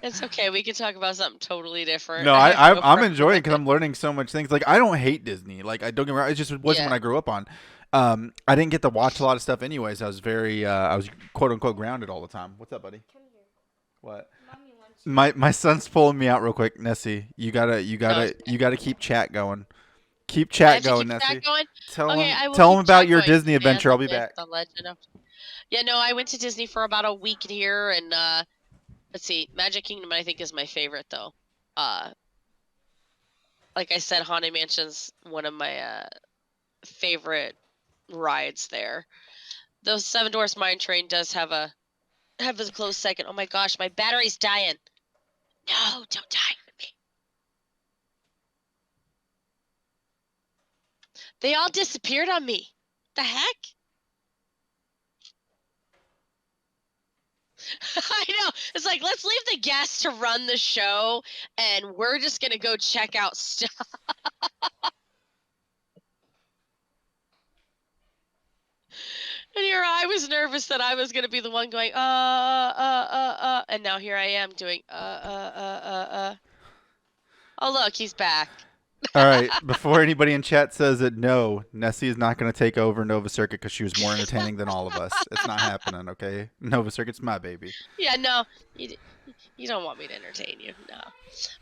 It's okay. We can talk about something totally different. No, I have no I'm problem enjoying with because I'm learning so much things. Like I don't hate Disney. Like I don't get me wrong. It just wasn't Yeah. when I grew up on. I didn't get to watch a lot of stuff anyways. I was very I was quote unquote grounded all the time. What's up, buddy? Come here. What? Mommy wants you. My son's pulling me out real quick, Nessie. You gotta Okay. keep chat going. Keep I chat have to going, keep Nessie. that going. Tell Okay, him I will tell him keep about chat your going. Disney Man, adventure. I'll be the back. the legend of. Yeah, no, I went to Disney for about a week here, and let's see, Magic Kingdom I think is my favorite though. Uh, like I said, Haunted Mansion's one of my favorite rides there. The Seven Dwarfs Mine Train does have a close second. Oh my gosh, my battery's dying. No, don't die with me. They all disappeared on me. The heck? I know. It's like, let's leave the guests to run the show, and we're just going to go check out stuff. And here I was nervous that I was going to be the one going, and now here I am doing, Oh, look, he's back. All right. Before anybody in chat says it, no, Nessie is not going to take over Nova Circuit because she was more entertaining than all of us. It's not happening. Okay, Nova Circuit's my baby. Yeah, no, you don't want me to entertain you. No.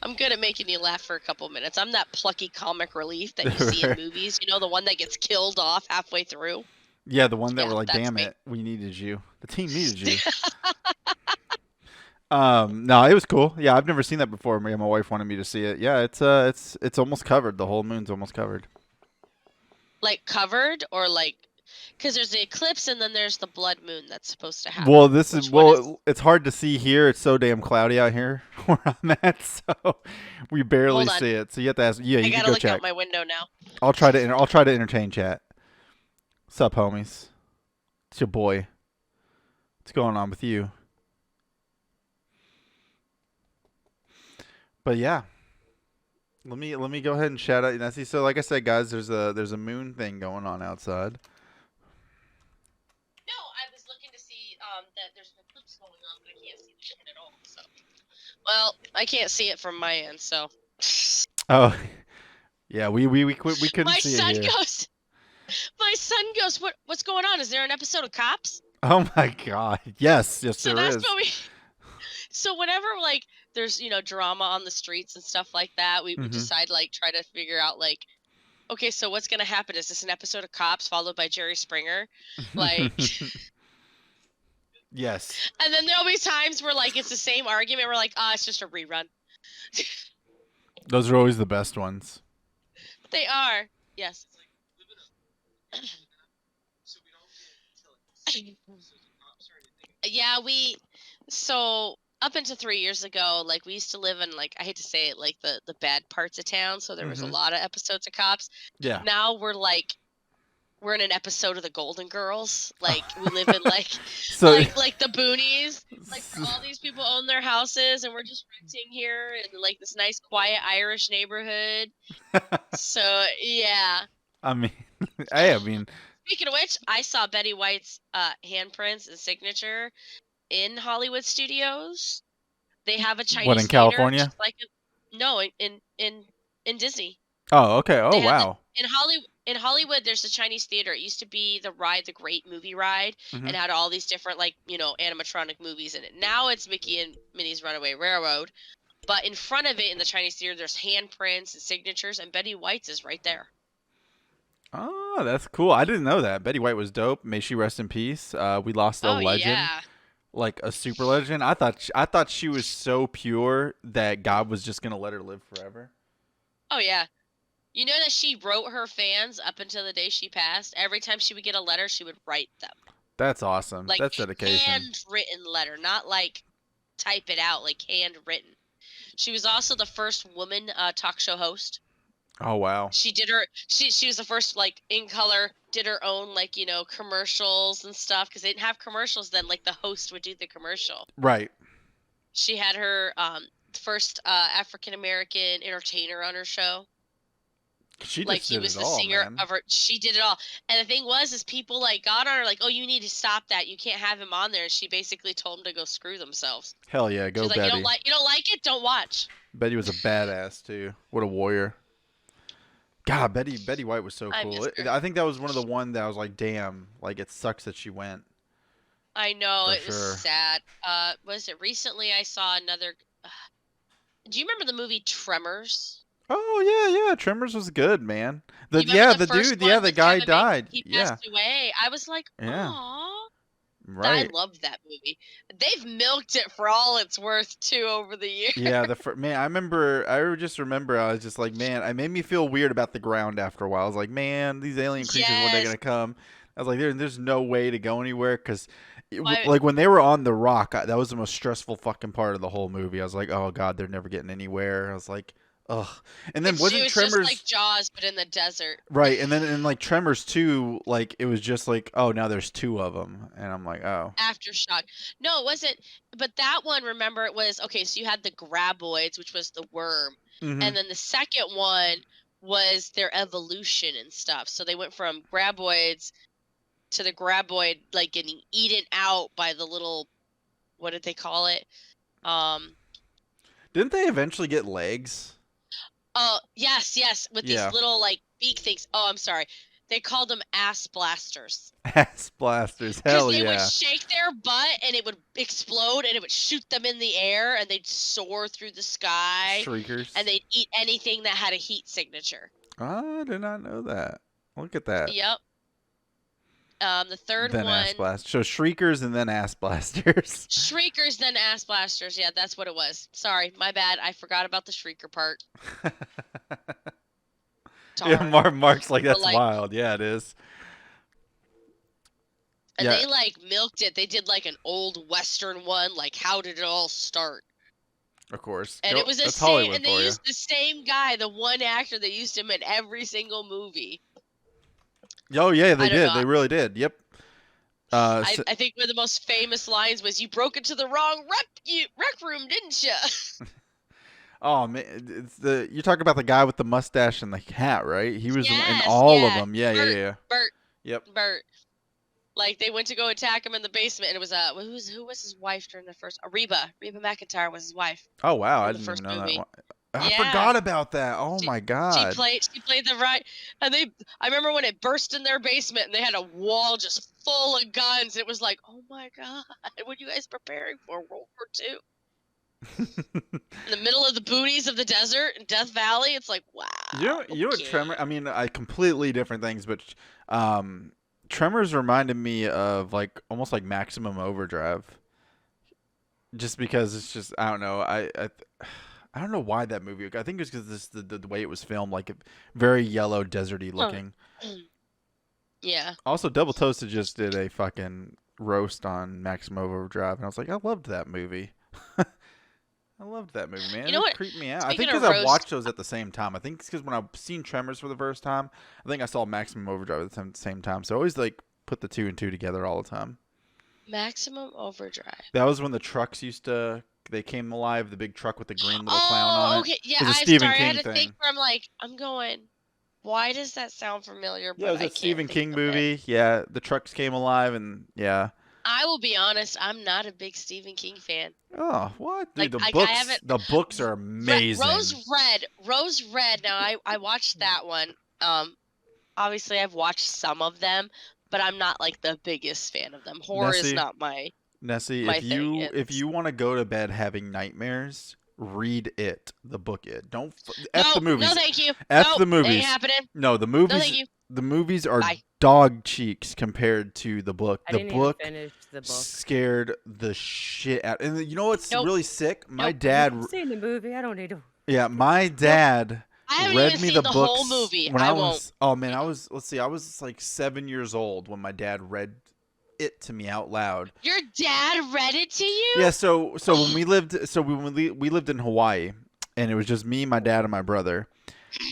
I'm good at making you laugh for a couple minutes. I'm that plucky comic relief that you see in movies. You know, the one that gets killed off halfway through. Yeah, the one that Yeah, were like, that's damn me. it, we needed you. The team needed you. No, it was cool. Yeah, I've never seen that before. My wife wanted me to see it. Yeah, it's almost covered. The whole moon's almost covered. Like covered or like, because there's the eclipse and then there's the blood moon that's supposed to happen. Well, this Which is one is- it's hard to see here. It's so damn cloudy out here where I'm at, so we barely Hold on. see it. So you have to ask. Yeah, I you can gotta go look check. out my window now. I'll try to entertain chat. Sup, homies? It's your boy. What's going on with you? But yeah, let me go ahead and shout out Nessie. So like I said, guys, there's a moon thing going on outside. No, I was looking to see that there's an eclipse going on, but I can't see the moon at all. So, well, I can't see it from my end. So, Oh, yeah, we couldn't my see it son here. goes. My son goes. What's going on? Is there an episode of Cops? Oh my God! Yes, So there that's is. what we. So whenever like there's drama on the streets and stuff like that, we Mhm. decide like try to figure out like, okay, so what's gonna happen? Is this an episode of Cops followed by Jerry Springer? Like, Yes. and then there'll be times where like it's the same argument. We're like, it's just a rerun. Those are always the best ones. They are. Yes. Yeah, so up until 3 years ago, like we used to live in like I hate to say it, like the bad parts of town, so there was a Mhm. lot of episodes of Cops. Yeah. Now we're in an episode of the Golden Girls. Like we live in like So like the boonies. Like where all these people own their houses and we're just renting here in like this nice quiet Irish neighborhood. So yeah. I mean, I mean, Speaking of which, I saw Betty White's handprints and signature in Hollywood studios. They have a Chinese what in theater, California? just like no, in Disney. Oh, okay. Oh, They have wow. in Hollywood. in Hollywood, there's a Chinese theater. It used to be the Great Movie Ride, Mhm. and had all these different, like, animatronic movies in it. Now it's Mickey and Minnie's Runaway Railroad. But in front of it, in the Chinese theater, there's handprints and signatures, and Betty White's is right there. Oh, that's cool. I didn't know that. Betty White was dope. May she rest in peace. We lost a Oh, legend, yeah. like a super legend. I thought she was so pure that God was just gonna let her live forever. Oh, yeah. You know that she wrote her fans up until the day she passed? Every time she would get a letter, she would write them. That's awesome. Like, That's dedication. handwritten letter, not like type it out, like handwritten. She was also the first woman talk show host. Oh wow. She was the first, like, in color, did her own, like, commercials and stuff, because they didn't have commercials then. Like, the host would do the commercial. Right. She had her first African American entertainer on her show. She just Like, he did was it the all, singer man. of her. She did it all. And the thing was, is people, like, got on her, like, oh, you need to stop that. You can't have him on there. And she basically told them to go screw themselves. Hell yeah, She go was like, Betty. you don't like it? Don't watch. Betty was a badass too. What a warrior. God, Betty White was so I cool. miss her. I think that was one of the one that I was like, damn, like it sucks that she went. I know, For it was sure. sad. Was it recently I saw another... do you remember the movie Tremors? Oh yeah, yeah. Tremors was good, man. The You remember the first dude, one yeah, the with guy Kevin Bacon? died. He Yeah, passed away. I was like, yeah, aww. I right. loved that movie. They've milked it for all it's worth, too, over the years. Yeah, man. I just remember. I was just like, man. It made me feel weird about the ground after a while. I was like, man, these alien creatures, when they're Yes. gonna come? I was like, there's no way to go anywhere because, Why- like when they were on the rock, that was the most stressful fucking part of the whole movie. I was like, oh god, they're never getting anywhere. I was like, ugh. And then it wasn't was Tremors just like Jaws, but in the desert. right? And then in like Tremors 2, like it was just like, oh, now there's two of them, and I'm like, oh, Aftershock. No, it wasn't. But that one, remember, it was... Okay, so you had the graboids, which was the worm. Mhm. And then the second one was their evolution and stuff. So they went from graboids to the graboid, like, getting eaten out by the little... What did they call it? Didn't they eventually get legs? Oh, yes, with Yeah. these little, like, beak things. Oh, I'm sorry. They called them ass blasters. Ass blasters, Because hell they would yeah. shake their butt and it would explode and it would shoot them in the air and they'd soar through the sky Shriekers. and they'd eat anything that had a heat signature. I did not know that. Look at that. Yep. The third Then one, ass blast. So shriekers and then ass blasters. shriekers, then ass blasters. Yeah, that's what it was. Sorry, my bad. I forgot about the shrieker part. Yeah, Darn. Mark's like, But, that's like- wild. Yeah, it is. And Yeah. they, like, milked it. They did, like, an old Western one, like, how did it all start? Of course. And it was the That's same, Hollywood and for they you. used the same guy, the one actor that used him in every single movie. Oh yeah, they I don't did. know. They really did. Yep. I think one of the most famous lines was, "You broke into the wrong rec room, didn't you?" Oh man, it's you talk about the guy with the mustache and the hat, right? He was in Yes, all of yeah. them. Yeah, Bert. yeah. Bert, Yep. Bert. Like, they went to go attack him in the basement, and it was who was his wife during the first? Reba McEntire was his wife. Oh wow, I in the didn't even first know movie. that one. I Yeah. forgot about that. Oh my She god. played the right, and I remember when it burst in their basement and they had a wall just full of guns. It was like, oh my god, what are you guys preparing for, World War II? In the middle of the boonies of the desert in Death Valley, it's like, wow. You know what okay. Tremor? I mean, I completely different things, but Tremors reminded me of like almost like Maximum Overdrive. Just because it's just I don't know I don't know why that movie. I think it was because the way it was filmed, like very yellow, deserty looking. Yeah. Also, Double Toasted just did a fucking roast on Maximum Overdrive, and I was like, I loved that movie. I loved that movie, man. You know It what? creeped me out. I Speaking think of because I roast- watched those at the same time. I think it's because when I've seen Tremors for the first time, I think I saw Maximum Overdrive at the same time. So I always like put the two and two together all the time. Maximum Overdrive. That was when the trucks they came alive. The big truck with the green little clown on it. Okay. Yeah, It was a I'm Stephen sorry. I King had to thing. think where I'm going, why does that sound familiar? Yeah, it was but I a can't Stephen think King of it. movie. Yeah, the trucks came alive, and yeah. I will be honest, I'm not a big Stephen King fan. Oh, what? Dude, Like, the I books. haven't- The books are amazing. Rose Red. Now I watched that one. obviously I've watched some of them, but I'm not like the biggest fan of them. Horror is Nessie, not my Nessie, my if thing. you It's want to go to bed having nightmares, read it, the book it. Don't f the no, no, movies. thank you. F Nope, the ain't movies. happening. No, the No, thank movies. you. The movies are Bye. dog cheeks compared to the book. I The didn't even book finish the book. scared the shit out. And you know what's Nope. really sick? My Nope. dad. I've seen the movie. I don't need to. Yeah, my dad I haven't read even me seen the the books whole movie. when I I won't. was. Oh man, I was. Let's see, I was like 7 years old when my dad read it to me out loud. Your dad read it to you? Yeah, so when we lived, we lived in Hawaii, and it was just me, my dad, and my brother.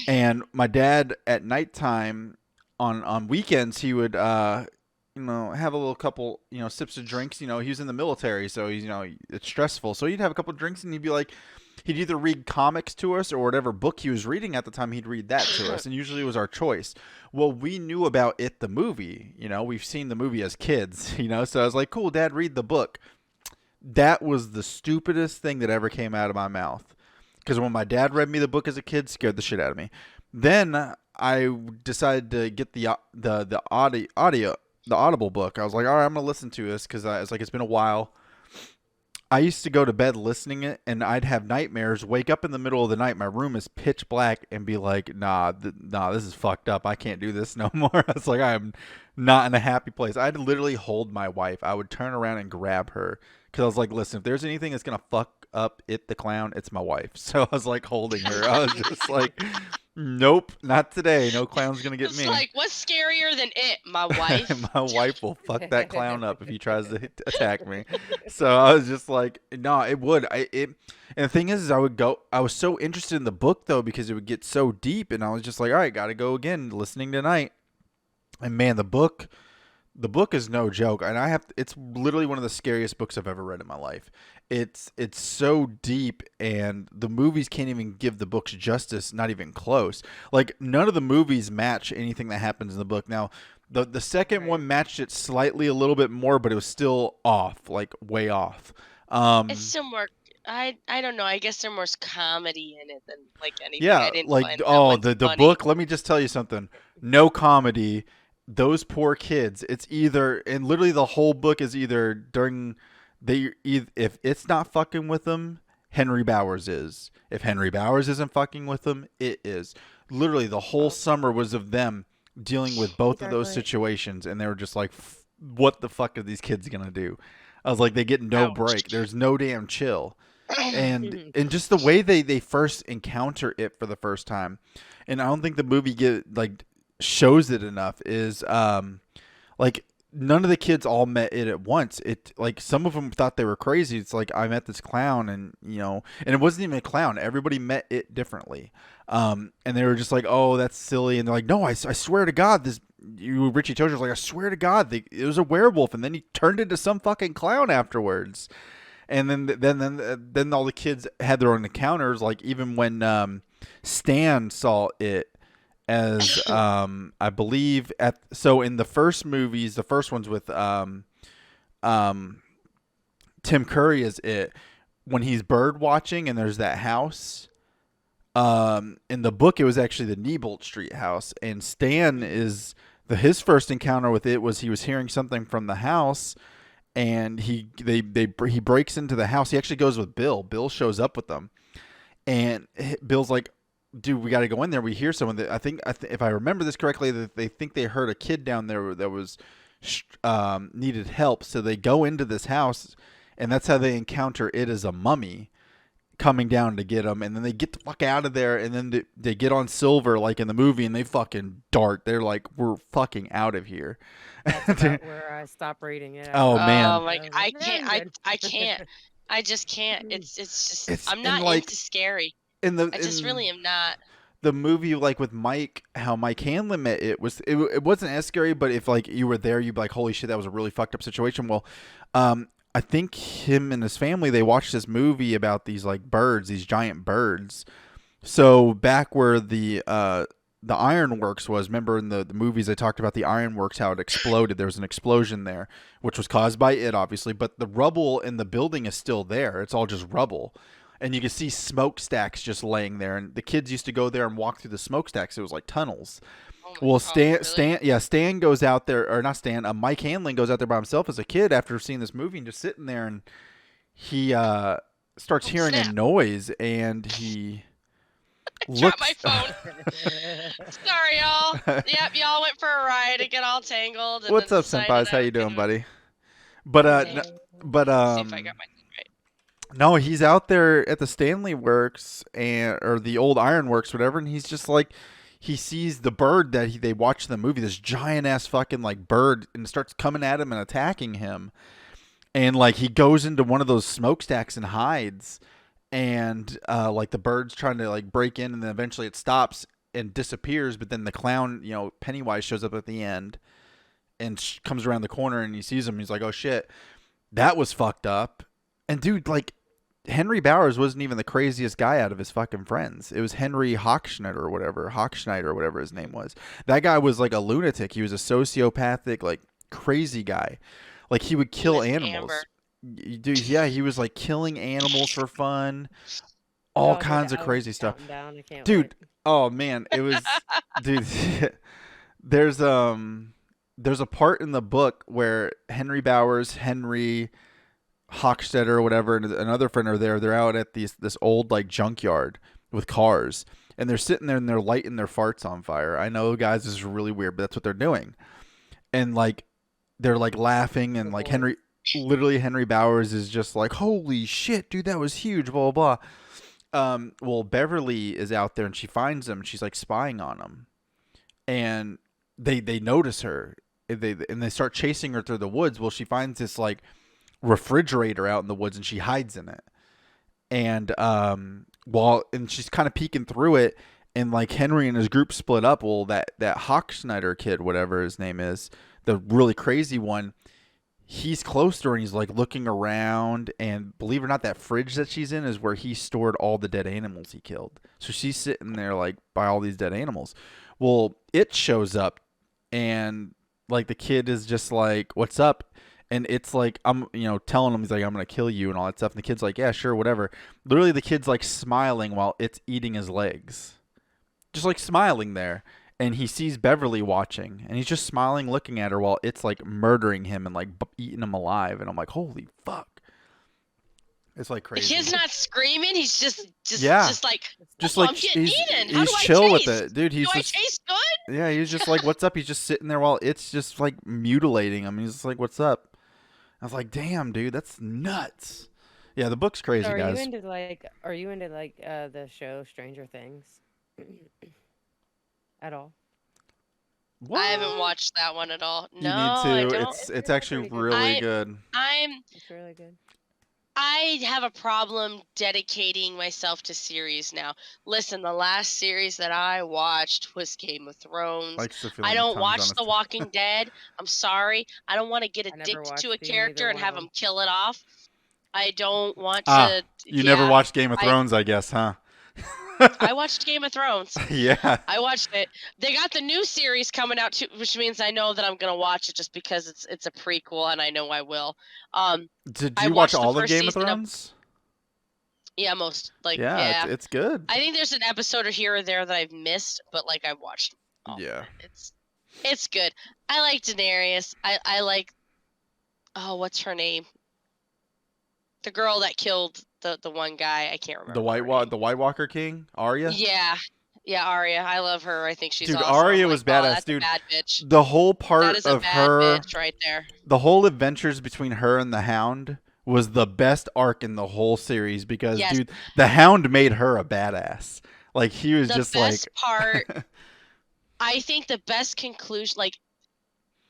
And my dad at nighttime, on weekends, he would have a little couple sips of drinks. He was in the military, so he's it's stressful. So he'd have a couple of drinks, and he'd either read comics to us or whatever book he was reading at the time. He'd read that to us, and usually it was our choice. Well, we knew about it, the movie. We've seen the movie as kids. So I was like, "Cool, Dad, read the book." That was the stupidest thing that ever came out of my mouth. Because when my dad read me the book as a kid, scared the shit out of me. Then I decided to get the Audible book. I was like, all right, I'm gonna listen to this because it's like it's been a while. I used to go to bed listening it, and I'd have nightmares. Wake up in the middle of the night, my room is pitch black, and be like, nah, this is fucked up. I can't do this no more. I was like, I'm not in a happy place. I'd literally hold my wife. I would turn around and grab her because I was like, listen, if there's anything that's gonna fuck up it the clown, it's my wife. So I was like holding her. I was just like, nope, not today. No clown's gonna get It's me. like, what's scarier than it? My wife. My wife will fuck that clown up if he tries to attack me. So I was just like, no, it would. And the thing is I was so interested in the book though because it would get so deep, and I was just like, all right, gotta go again, listening tonight. And man, the book is no joke, and it's literally one of the scariest books I've ever read in my life. It's so deep, and the movies can't even give the book's justice, not even close. Like none of the movies match anything that happens in the book. Now, the second one matched it slightly a little bit more, but it was still off, like way off. It's still more. I don't know. I guess there's more comedy in it than like anything. Yeah, I didn't like find that one the funny. book. Let me just tell you something. No comedy. Those poor kids. It's either, and literally the whole book is either if it's not fucking with them, Henry Bowers is. If Henry Bowers isn't fucking with them, it is. Literally the whole summer was of them dealing with both of those situations, and they were just like, what the fuck are these kids gonna do? I was like, they get no break. There's no damn chill. And just the way they first encounter it for the first time, and I don't think the movie shows it enough, is like none of the kids all met it at once. It like some of them thought they were crazy. It's like, I met this clown, and and it wasn't even a clown. Everybody met it differently. And they were just like, oh, that's silly. And they're like, no, I swear to God, Richie Tozier was like, I swear to God, it was a werewolf, and then he turned into some fucking clown afterwards. And then all the kids had their own encounters. Like even when Stan saw it as I believe in the first movies, the first ones with Tim Curry as it, when he's bird watching and there's that house. In the book, it was actually the Niebolt Street house, and Stan his first encounter with it was he was hearing something from the house, and he breaks into the house. He actually goes with Bill. Bill shows up with them, and Bill's like, dude, we got to go in there. We hear someone that I think if I remember this correctly, that they think they heard a kid down there that was needed help. So they go into this house, and that's how they encounter it as a mummy coming down to get them. And then they get the fuck out of there, and then they get on Silver like in the movie, and they fucking dart. They're like, we're fucking out of here. That's about where I stopped reading it. Oh man, like I can't. I just can't. It's just I'm not into scary. I just really am not. The movie, like with Mike, how Mike Hanlon met it wasn't as scary, but if like you were there, you'd be like, holy shit, that was a really fucked up situation. Well, I think him and his family, they watched this movie about these like birds, these giant birds. So back where the ironworks was, remember in the movies they talked about the ironworks, how it exploded. There was an explosion there, which was caused by it, obviously, but the rubble in the building is still there. It's all just rubble. And you can see smokestacks just laying there. And the kids used to go there and walk through the smokestacks. It was like tunnels. Oh my Well, god, really? Stan goes out there, or not Stan. Mike Hanlon goes out there by himself as a kid after seeing this movie and just sitting there, and he starts Oh, hearing a snap. noise, and he Drop my looks. phone. Sorry, y'all. Yep, y'all went for a ride to get all tangled and then What's up, decided senpais? How I you was doing, gonna buddy? But Hello. see if I got my thing right. no, he's out there at the Stanley Works and or the old Iron Works, whatever, and he's just like, he sees the bird that they watch in the movie, this giant ass fucking like bird, and it starts coming at him and attacking him, and like he goes into one of those smokestacks and hides, and like the bird's trying to like break in, and then eventually it stops and disappears, but then the clown, Pennywise shows up at the end and comes around the corner and he sees him. He's like, oh shit, that was fucked up. And dude, like, Henry Bowers wasn't even the craziest guy out of his fucking friends. It was Henry Hochschneider, or whatever his name was. That guy was like a lunatic. He was a sociopathic, like, crazy guy. Like, he would He kill was animals. Amber. Dude, yeah, he was like killing animals for fun, all Y'all hear kinds the of hours crazy stuff. counting down? I can't Dude, wait. oh man, it was, dude. there's there's a part in the book where Henry Bowers, Henry Hochstetter or whatever, and another friend are there. They're out at this old like junkyard with cars, and they're sitting there and they're lighting their farts on fire. I know, guys, this is really weird, but that's what they're doing. And like they're like laughing, and Oh like boy. Henry Bowers is just like, holy shit, dude, that was huge, blah blah blah. Well, Beverly is out there and she finds him. And she's like spying on him, and they notice her. And they start chasing her through the woods. Well, she finds this like refrigerator out in the woods and she hides in it. And and she's kind of peeking through it, and like Henry and his group split up. Well, that Hochschneider kid, whatever his name is, the really crazy one, he's close to her and he's like looking around, and believe it or not, that fridge that she's in is where he stored all the dead animals he killed. So she's sitting there like by all these dead animals. Well, it shows up, and like the kid is just like, what's up? And it's like, I'm telling him, he's like, I'm gonna kill you and all that stuff, and the kid's like, yeah, sure, whatever. Literally the kid's like smiling while it's eating his legs, just like smiling there. And he sees Beverly watching, and he's just smiling, looking at her while it's like murdering him and like eating him alive. And I'm like, holy fuck, it's like The crazy. kid's not screaming. He's just Yeah, like, just oh, like I'm getting eaten. How he's do I chill with taste? it, dude. Do He's I just, taste good? yeah, he's just like, what's up? He's just sitting there while it's just like mutilating him. He's just like, what's up? I was like, damn, dude, that's nuts. Yeah, the book's So crazy, are you guys. into the show Stranger Things at all? What? I haven't watched that one at all. You No, need I to. don't. It's actually pretty good. really good. It's really good. I have a problem dedicating myself to series now. Listen, the last series that I watched was Game of Thrones. Likes the I feeling don't tongues watch on The his Walking Dead. I'm sorry. I don't want to get I never addicted to a watched character either and one have of him them. kill it off. I don't want Ah, to. you never Yeah, watched Game of I Thrones, I guess, huh? I watched Game of Thrones. Yeah. I watched it. They got the new series coming out too, which means I know that I'm gonna watch it just because it's a prequel and I know I will. Did I you watch watched the all of first Game of season of Thrones? Yeah, yeah. it's good. I think there's an episode or here or there that I've missed, but like I've watched all of Yeah. it. It's good. I like Daenerys. I like what's her name? The girl that killed the one guy. I can't remember her name. The White Walker King, Arya. Yeah, Arya. I love her. I think she's Dude, awesome. Arya I'm was like, oh, badass, that's dude. a bad bitch. The whole That part is a of bad her, bitch right there. the whole adventures between her and the Hound was the best arc in the whole series because, Yes. dude, the Hound made her a badass. Like he was The just best like part, I think the best conclusion, like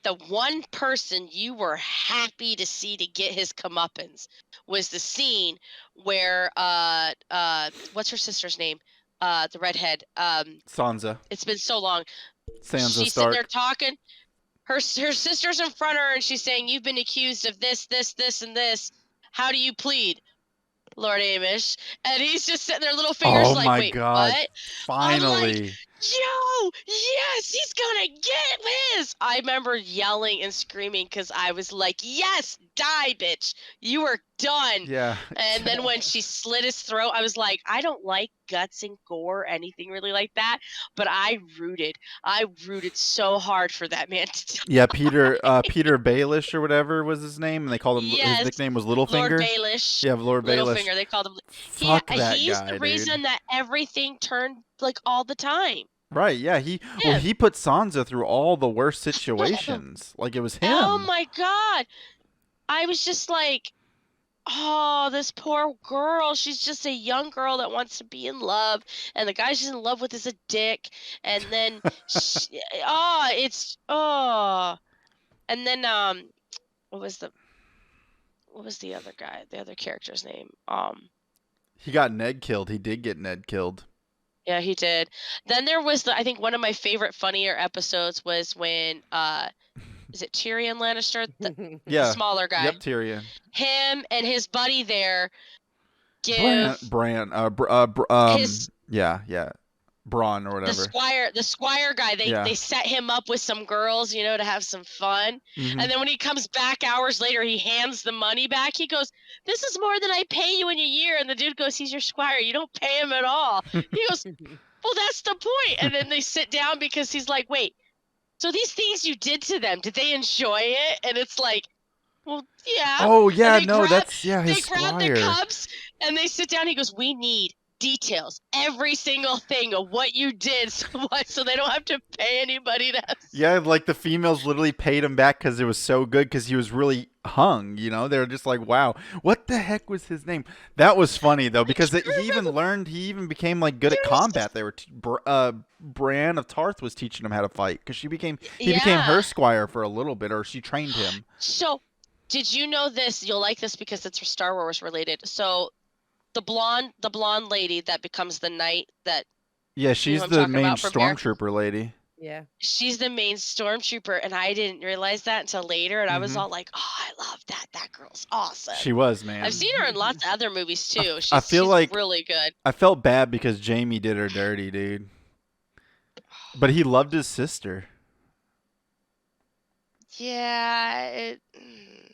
the one person you were happy to see to get his comeuppance was the scene where what's her sister's name? The redhead. Sansa, It's been so long. Sansa She's sitting there Stark. talking. Her sister's in front of her, and she's saying, "You've been accused of this, this, and this. How do you plead, Lord Amish?" And he's just sitting there, little fingers Oh like, my "Wait, God! what?" Finally. Yo, yes, he's gonna get his. I remember yelling and screaming because I was like, yes, die, bitch. You were done. Yeah. And then when she slit his throat, I was like, I don't like guts and gore, anything really like that. But I rooted so hard for that man to die. Yeah, Peter Baelish or whatever was his name, and they called him. His Yes, nickname was Lord Littlefinger. Baelish. Yeah, Lord Baelish. Littlefinger, they called him. Fuck that He's guy, the reason dude. that everything turned like all the time. Right? Yeah, he put Sansa through all the worst situations. Like it was him. Oh my god. I was just like, oh, this poor girl. She's just a young girl that wants to be in love, and the guy she's in love with is a dick. And then, and then what was the other guy? The other character's name? He got Ned killed. He did get Ned killed. Yeah, he did. Then there was I think one of my favorite funnier episodes was when is it Tyrion Lannister? The Yeah. smaller guy. Yep, Tyrion. Him and his buddy there give Bran. his Braun or whatever. the squire guy. They set him up with some girls, to have some fun. Mhm. And then when he comes back hours later, he hands the money back. He goes, "This is more than I pay you in a year." And the dude goes, "He's your squire. You don't pay him at all." He goes, "Well, that's the point." And then they sit down because he's like, "Wait, so these things you did to them, did they enjoy it?" And it's like, well, yeah. Oh yeah, his his grab squire. the cups and they sit down. He goes, "We need details, every single thing of what you did, so they don't have to pay anybody to." Yeah, like the females literally paid him back because it was so good because he was really hung. They're just like, wow, what the heck was his name? That was funny though because he even became like good at combat. They were Brienne of Tarth was teaching him how to fight because he became her squire for a little bit, or she trained him. So, did you know this? You'll like this because it's Star Wars related. So, the blonde lady that becomes the knight that. Yeah, she's the main stormtrooper lady. Yeah. She's the main stormtrooper, and I didn't realize that until later, and I was all like, "Oh, I love that. That girl's awesome." She was, man. I've seen her in lots of other movies too. She's really good. I felt bad because Jamie did her dirty, dude. But he loved his sister. Yeah.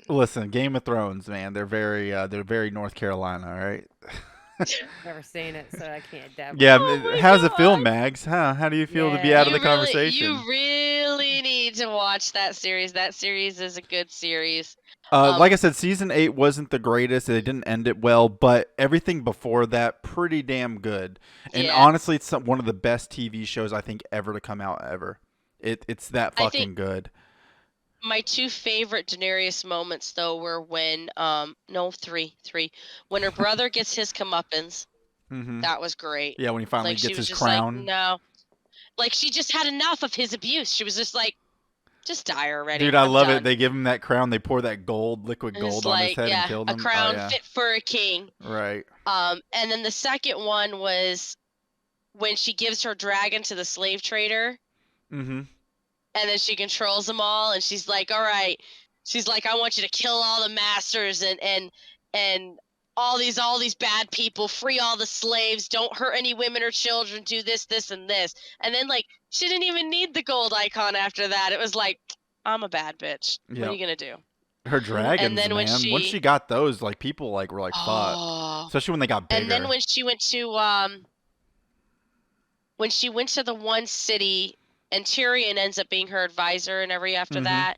Listen, Game of Thrones, man. They're very North Carolina, all right? Never seen it, so I can't dabble. Yeah, Oh how's it feel, Mags? How do you feel to be out of the conversation? You really need to watch that series. That series is a good series. Like I said, season 8 wasn't the greatest. They didn't end it well, but everything before that, pretty damn good. And honestly, it's one of the best TV shows I think ever to come out ever. It's that fucking good. My two favorite Daenerys moments though were when three when her brother gets his comeuppance. Mm-hmm. That was great. Yeah, when he finally gets his just crown. Like, no, like she just had enough of his abuse. She was just like, just die already. Dude, I love it. They give him that crown. They pour that liquid gold on his head and kill him. A crown fit for a king. Right. And then the second one was when she gives her dragon to the slave trader. Mm-hmm. And then she controls them all, and she's like, "All right." She's like, "I want you to kill all the masters and all these bad people, free all the slaves, don't hurt any women or children, do this, this, and this." And then like she didn't even need the gold icon after that. It was like, I'm a bad bitch. Yep. What are you gonna do? Her dragons, and then man. Once she got those, like people like were like, fuck. Especially when they got bigger. And then when she went to the one city. And Tyrion ends up being her advisor and after that.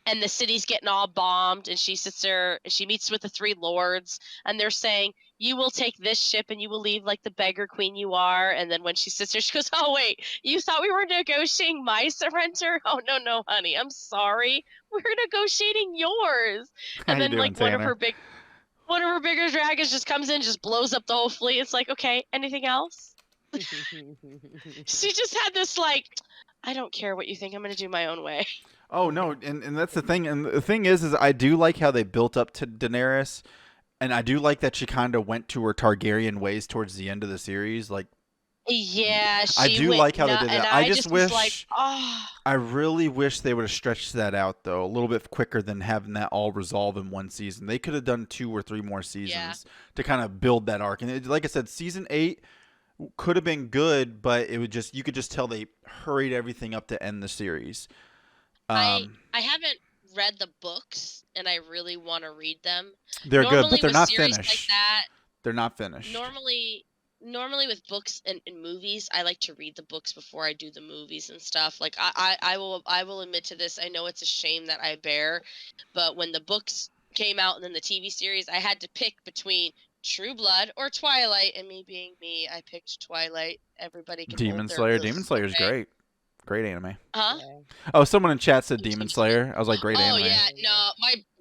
And the city's getting all bombed. And she sits there. She meets with the three lords. And they're saying, "You will take this ship and you will leave like the beggar queen you are." And then when she sits there, she goes, "Oh, wait. You thought we were negotiating my surrender? Oh, no, honey. I'm sorry. We're negotiating yours." And then like one of her bigger dragons just comes in, just blows up the whole fleet. It's like, okay, anything else? She just had this like, I don't care what you think. I'm going to do my own way. Oh, no. And that's the thing. And the thing is I do like how they built up to Daenerys. And I do like that she kind of went to her Targaryen ways towards the end of the series. Like, yeah, I do like how they did that. I just wish, like, oh. I really wish they would have stretched that out, though, a little bit quicker than having that all resolve in one season. They could have done 2 or 3 more seasons to kind of build that arc. And like I said, season 8 could have been good, but it would you could just tell they hurried everything up to end the series. I haven't read the books, and I really want to read them. They're good, Normally but they're with not series like finished. that, They're not finished. normally with books and movies, I like to read the books before I do the movies and stuff. Like I will admit to this. I know it's a shame that I bear, but when the books came out and then the TV series, I had to pick between True Blood or Twilight, and me being me, I picked Twilight. Everybody can hold Demon their Slayer. ugh, Demon Slayer's okay? great. Great anime. Huh? Yeah. Oh, someone in chat said Keep Demon saying- Slayer. I was like, great Oh anime. yeah, Yeah. no,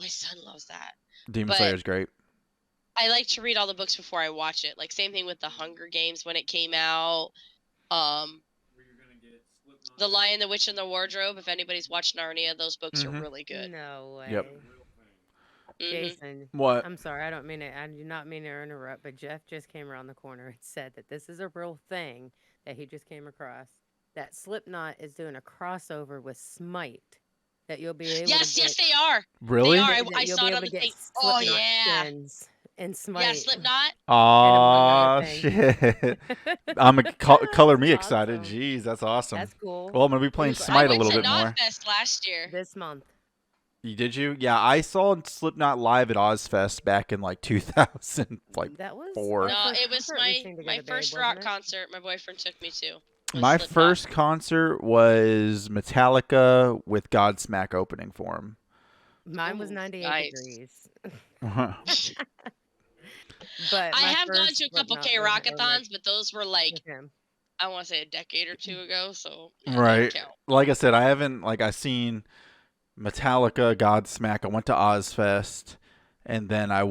my son loves that. Demon But Slayer's great. I like to read all the books before I watch it. Like same thing with the Hunger Games when it came out. The Lion, the Witch, and the Wardrobe. If anybody's watched Narnia, those books are Mhm. really good. No way. Yep. Mhm. Jason, What? I'm sorry, I do not mean to interrupt, but Jeff just came around the corner and said that this is a real thing that he just came across. That Slipknot is doing a crossover with Smite. That you'll be able to Yes, yes, get they are. Really? They are. that I you'll saw be it able on to the get thing. Oh Slipknot yeah, skins in yeah, Smite. Slipknot. Aw, thing. shit. I'm a color me That's excited. awesome. Jeez, that's awesome. That's cool. Well, I'm gonna be playing I Smite a went little to bit more. Knotfest last year. This month. Did you? Yeah, I saw Slipknot live at Ozfest back in like 2000, like That was 4. our No, first it was concert we seen my together, first babe, rock wasn't it? concert. My boyfriend took me to. Was My Slipknot. first concert was Metallica with Godsmack opening for him. Mine was Ooh, 98 nice. degrees. Uh-huh. But I my have gone first to a couple Slipknot K was Rockathons, but those were like with him. I want to say a decade or two ago, so yeah, they Right. don't count. Like I said, I haven't I seen Metallica, Godsmack. I went to Ozfest, and then I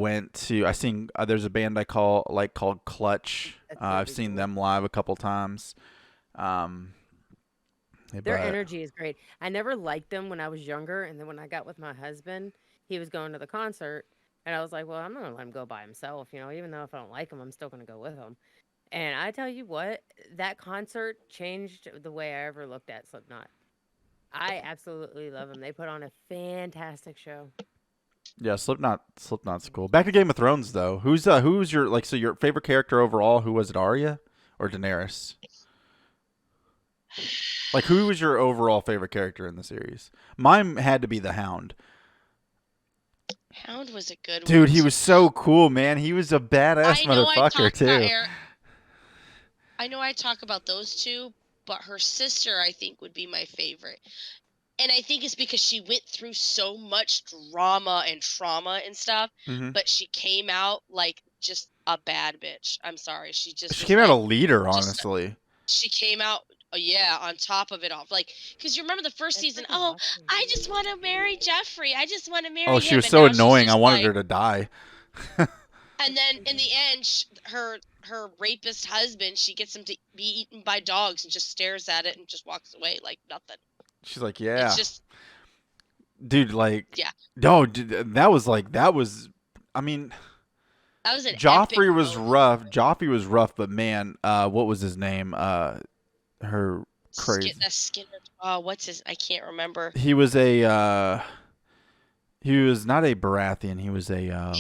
seen there's a band called Clutch. That's I've really seen cool. them live a couple times. Their But energy is great. I never liked them when I was younger, and then when I got with my husband, he was going to the concert, and I was like, "Well, I'm not gonna let him go by himself, even though if I don't like him, I'm still gonna go with him." And I tell you what, that concert changed the way I ever looked at Slipknot. I absolutely love them. They put on a fantastic show. yeah, Slipknot's cool. Back to Game of Thrones though. Who's your so your favorite character overall? Who was it, Arya or Daenerys? Like, who was your overall favorite character in the series? Mine had to be the Hound. Hound was a good one. Dude, he was so cool, man. He was a badass I know motherfucker too. I know I talk about those two, but her sister I think would be my favorite. And I think it's because she went through so much drama and trauma and stuff, hmm but she came out like just a bad bitch. I'm sorry. She just She was came out a like, leader, just honestly. she came out yeah, on top of it all. Like cuz you remember the first That's season, freaking "Oh, awesome. I just want to marry Jeffrey. I just want to marry Oh, him." she was And so now she's annoying. I just wanted like, her to die. and then in the end, her rapist husband, she gets him to be eaten by dogs and just stares at it and just walks away like nothing. She's like, yeah, It's just dude. Like, yeah, no, dude, that was. I mean, that was an Joffrey epic was moment. rough. Joffrey was rough, but man, what was his name? Her crazy. Skinner. Oh, what's his? I can't remember. He was a. He was not a Baratheon. He was a.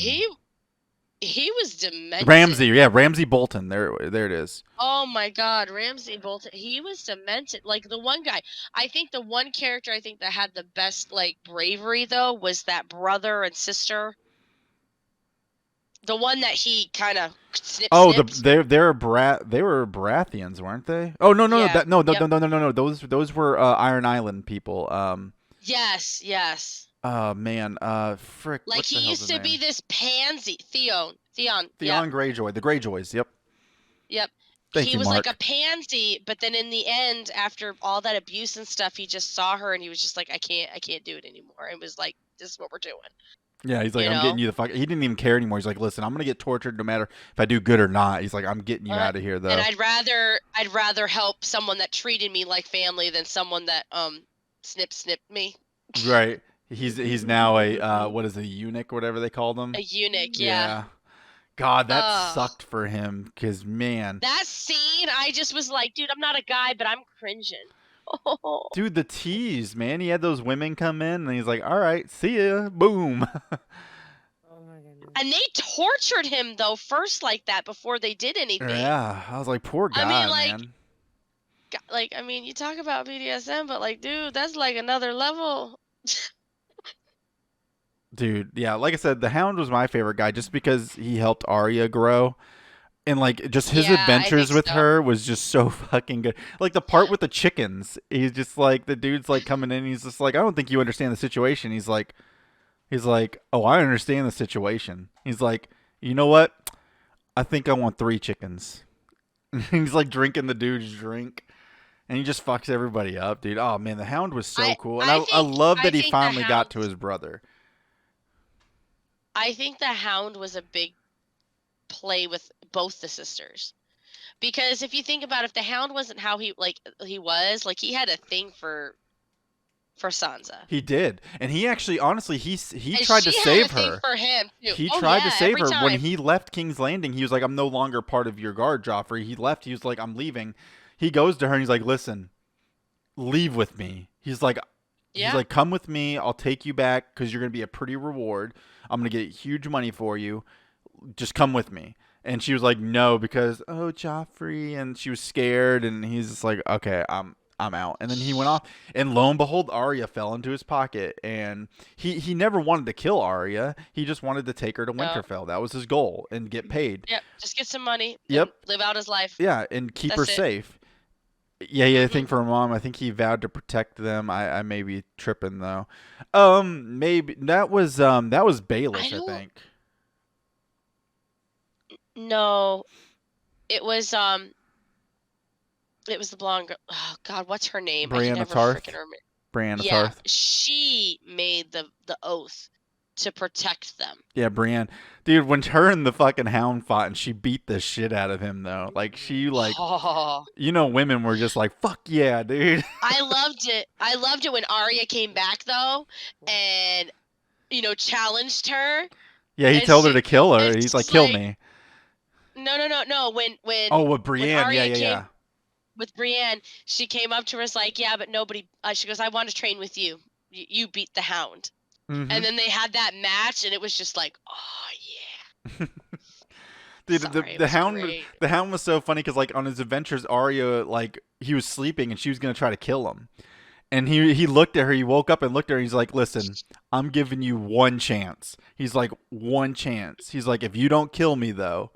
He was demented. Ramsay, yeah, Ramsay Bolton. There it is. Oh my God, Ramsay Bolton. He was demented. Like the one guy. I think the one character I think that had the best like bravery though was that brother and sister. The one that he kind of snipped. Oh, they were Baratheons, weren't they? Oh no, Yeah, no, yep. no. Those were Iron Island people. Yes, yes. Man, frick. Like what the he hell's used his to name? be this pansy, Theon. Theon Yep, Greyjoy, the Greyjoys. Yep. yep. Thank He you, was Mark. like a pansy, but then in the end, after all that abuse and stuff, he just saw her and he was just like, I can't do it anymore. It was like, this is what we're doing. Yeah, he's like, You I'm know? getting you the fuck. He didn't even care anymore. He's like, listen, I'm gonna get tortured no matter if I do good or not. He's like, I'm getting you out of here though. And I'd rather help someone that treated me like family than someone that snipped me. Right. He's now a what is it, a eunuch, whatever they called him. A eunuch, yeah. God, that Ugh. sucked for him, cause man. That scene, I just was like, dude, I'm not a guy, but I'm cringing. Dude, the tease, man. He had those women come in, and he's like, "All right, see ya, boom." Oh my goodness. And they tortured him though first like that before they did anything. Yeah, I was like, poor guy, I mean, like, man. I mean, you talk about BDSM, but like, dude, that's like another level. Dude, yeah, like I said, the Hound was my favorite guy just because he helped Arya grow. And like just his Yeah, I think adventures with so. her was just so fucking good. Like the part with the chickens, he's just like the dude's like coming in, he's just like, I don't think you understand the situation. He's like, oh, I understand the situation. He's like, you know what? I think I want 3 chickens. He's like drinking the dude's drink, and he just fucks everybody up, dude. Oh man, the Hound was so I cool, and I I think love I that he think the finally got hound to his brother. I think the hound was a big play with both the sisters. Because if you think about it, if the hound wasn't how he was, like he had a thing for Sansa. He did, and he actually, honestly, he And tried to she had a save thing her. for him too. He Oh tried to yeah, save every her when time. he left King's Landing. He was like, "I'm no longer part of your guard, Joffrey." He left. He was like, "I'm leaving." He goes to her and he's like, "Listen, leave with me." He's Yeah. like, "Come with me. I'll take you back because you're gonna be a pretty reward. I'm gonna get huge money for you. Just come with me." And she was like, "No," because Joffrey, and she was scared. And he's just like, "Okay, I'm out." And then he went off, and lo and behold, Arya fell into his pocket. And he never wanted to kill Arya. He just wanted to take her to No. Winterfell. That was his goal, and get paid. Yep. Just get some money. Yep. And live out his life. Yeah, and keep her That's it. safe. Yeah, I Mhm. think for mom, I think he vowed to protect them. I may be tripping though. Maybe that was I Baelish, I don't think. know. It was the blonde girl. Oh God, what's her name? I can Brianna never Tarth. freaking remember. Brianna Yeah, Tarth. she made the oath to protect them. Yeah, Brienne. Dude, when her and the fucking Hound fought and she beat the shit out of him though. Like she Oh, women were just like, "Fuck yeah, dude." I loved it. I loved it when Arya came back though, and challenged her, Yeah, he and told her to kill her. and He's like, she's "Kill like, me." no. Oh, with When Brienne. Yeah, Arya yeah, came yeah. with Brienne, she came up to her, was like, yeah, but nobody. She goes, I want to train with you. You beat the Hound, Mhm. and then they had that match, and it was just like, oh yeah. Dude, Sorry, it the was Hound great. the Hound was so funny because like on his adventures, Arya, like he was sleeping and she was gonna try to kill him, and he looked at her. He woke up and looked at her. And he's like, "Listen, I'm giving you one chance." He's like, "One chance." He's like, "If you don't kill me though,"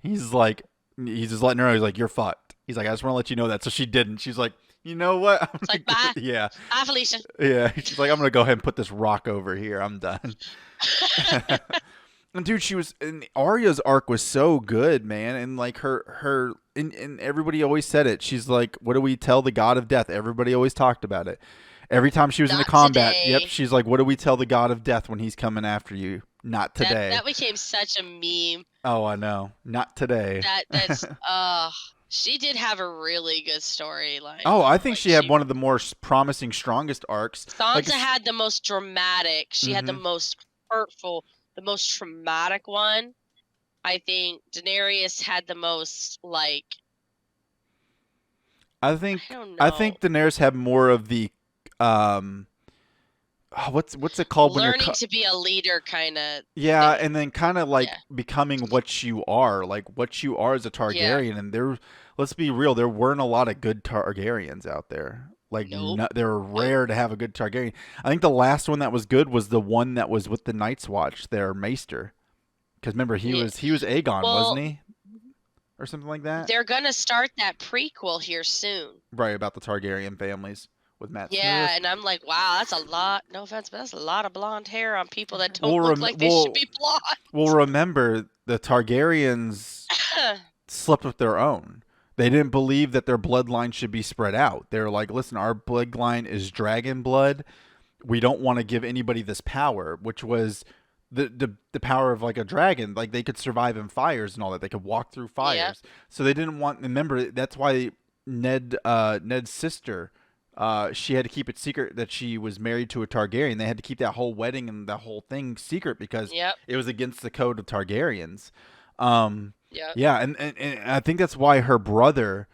he's like, he's just letting her know. He's like, "You're fucked." He's like, "I just want to let you know that." So she didn't. She's like, "You know what?" It's like, bye, Yeah, bye, Felicia. yeah. She's like, "I'm gonna go ahead and put this rock over here. I'm done." And dude, and Arya's arc was so good, man. And like and everybody always said it. She's like, "What do we tell the god of death?" Everybody always talked about it. Every time she was in the Not combat, yep, today. she's like, "What do we tell the god of death when he's coming after you?" Not today. That became such a meme. Oh, I know. Not today. That's she did have a really good storyline Oh, I though. think Like she had one of the more promising, strongest arcs. Like, Sansa had the most dramatic. She had the Mhm. most hurtful, the most traumatic one. I think Daenerys had the most I I think don't I know, think Daenerys had more of the what's it called when you're learning to be a leader kind of yeah, thing. and then kind of like Yeah. becoming what you are, like what you are as a Yeah. Targaryen. And let's be real, there weren't a lot of good Targaryens out there. Like, Nope. they were rare to have a good Targaryen. I think the last one that was good was the one that was with the Night's Watch, their Maester. Because remember, Yeah. he was Aegon, Well, wasn't he, or something like that? they're gonna start that prequel here soon. Right, about the Targaryen families with Matt Yeah, Smith. and I'm like, wow, that's a lot. No offense, but that's a lot of blonde hair on people that don't We'll look like they should be blonde. Well, remember the Targaryens slept with their own. They didn't believe that their bloodline should be spread out. They're like, listen, our bloodline is dragon blood. We don't want to give anybody this power, which was the power of like a dragon. Like they could survive in fires and all that. They could walk through fires. Yep. So they didn't want. Remember, that's why Ned's sister, she had to keep it secret that she was married to a Targaryen. They had to keep that whole wedding and the whole thing secret because Yep. it was against the code of Targaryens. Yep. Yeah, and I think that's why her brother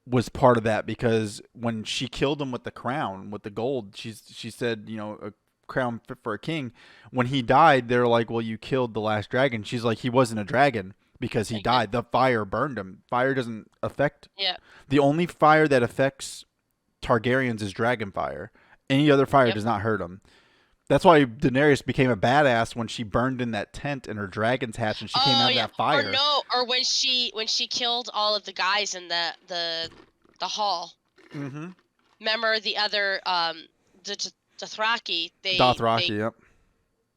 was part of that, because when she killed him with the crown, with the gold, she said, a crown fit for a king. When he died, they're like, well, you killed the last dragon. She's like, he wasn't a dragon because he died. The fire burned him. Fire doesn't affect. Yeah. The only fire that affects Targaryens is dragon fire. Any other fire does not hurt them. That's why Daenerys became a badass when she burned in that tent in her dragon's hatch and she came out of that fire. Or no, or when she killed all of the guys in the hall. Mm-hmm. Remember the other the Dothraki? Dothraki, yep.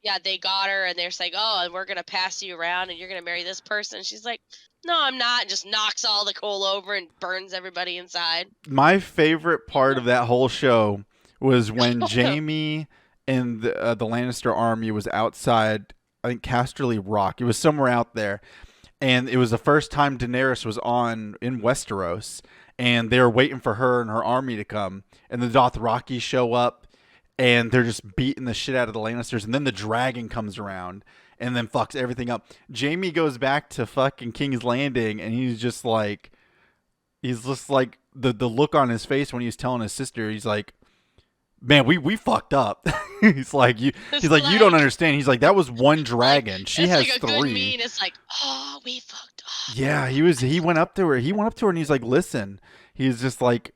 Yeah, they got her and they're just like, oh, and we're gonna pass you around and you're gonna marry this person. And she's like, no, I'm not, and just knocks all the coal over and burns everybody inside. My favorite part of that whole show was when Jaime and the Lannister army was outside, I think Casterly Rock. It was somewhere out there. And it was the first time Daenerys was in Westeros. And they were waiting for her and her army to come. And the Dothraki show up. And they're just beating the shit out of the Lannisters. And then the dragon comes around. And then fucks everything up. Jaime goes back to fucking King's Landing. And he's just like... the look on his face when he was telling his sister, he's like, man, we fucked up. He's like, you don't understand. He's like, that was one dragon. She has like a 3. Good mean. It's like, oh, we fucked up. Yeah, he went up to her. And he's like, listen. He's just like,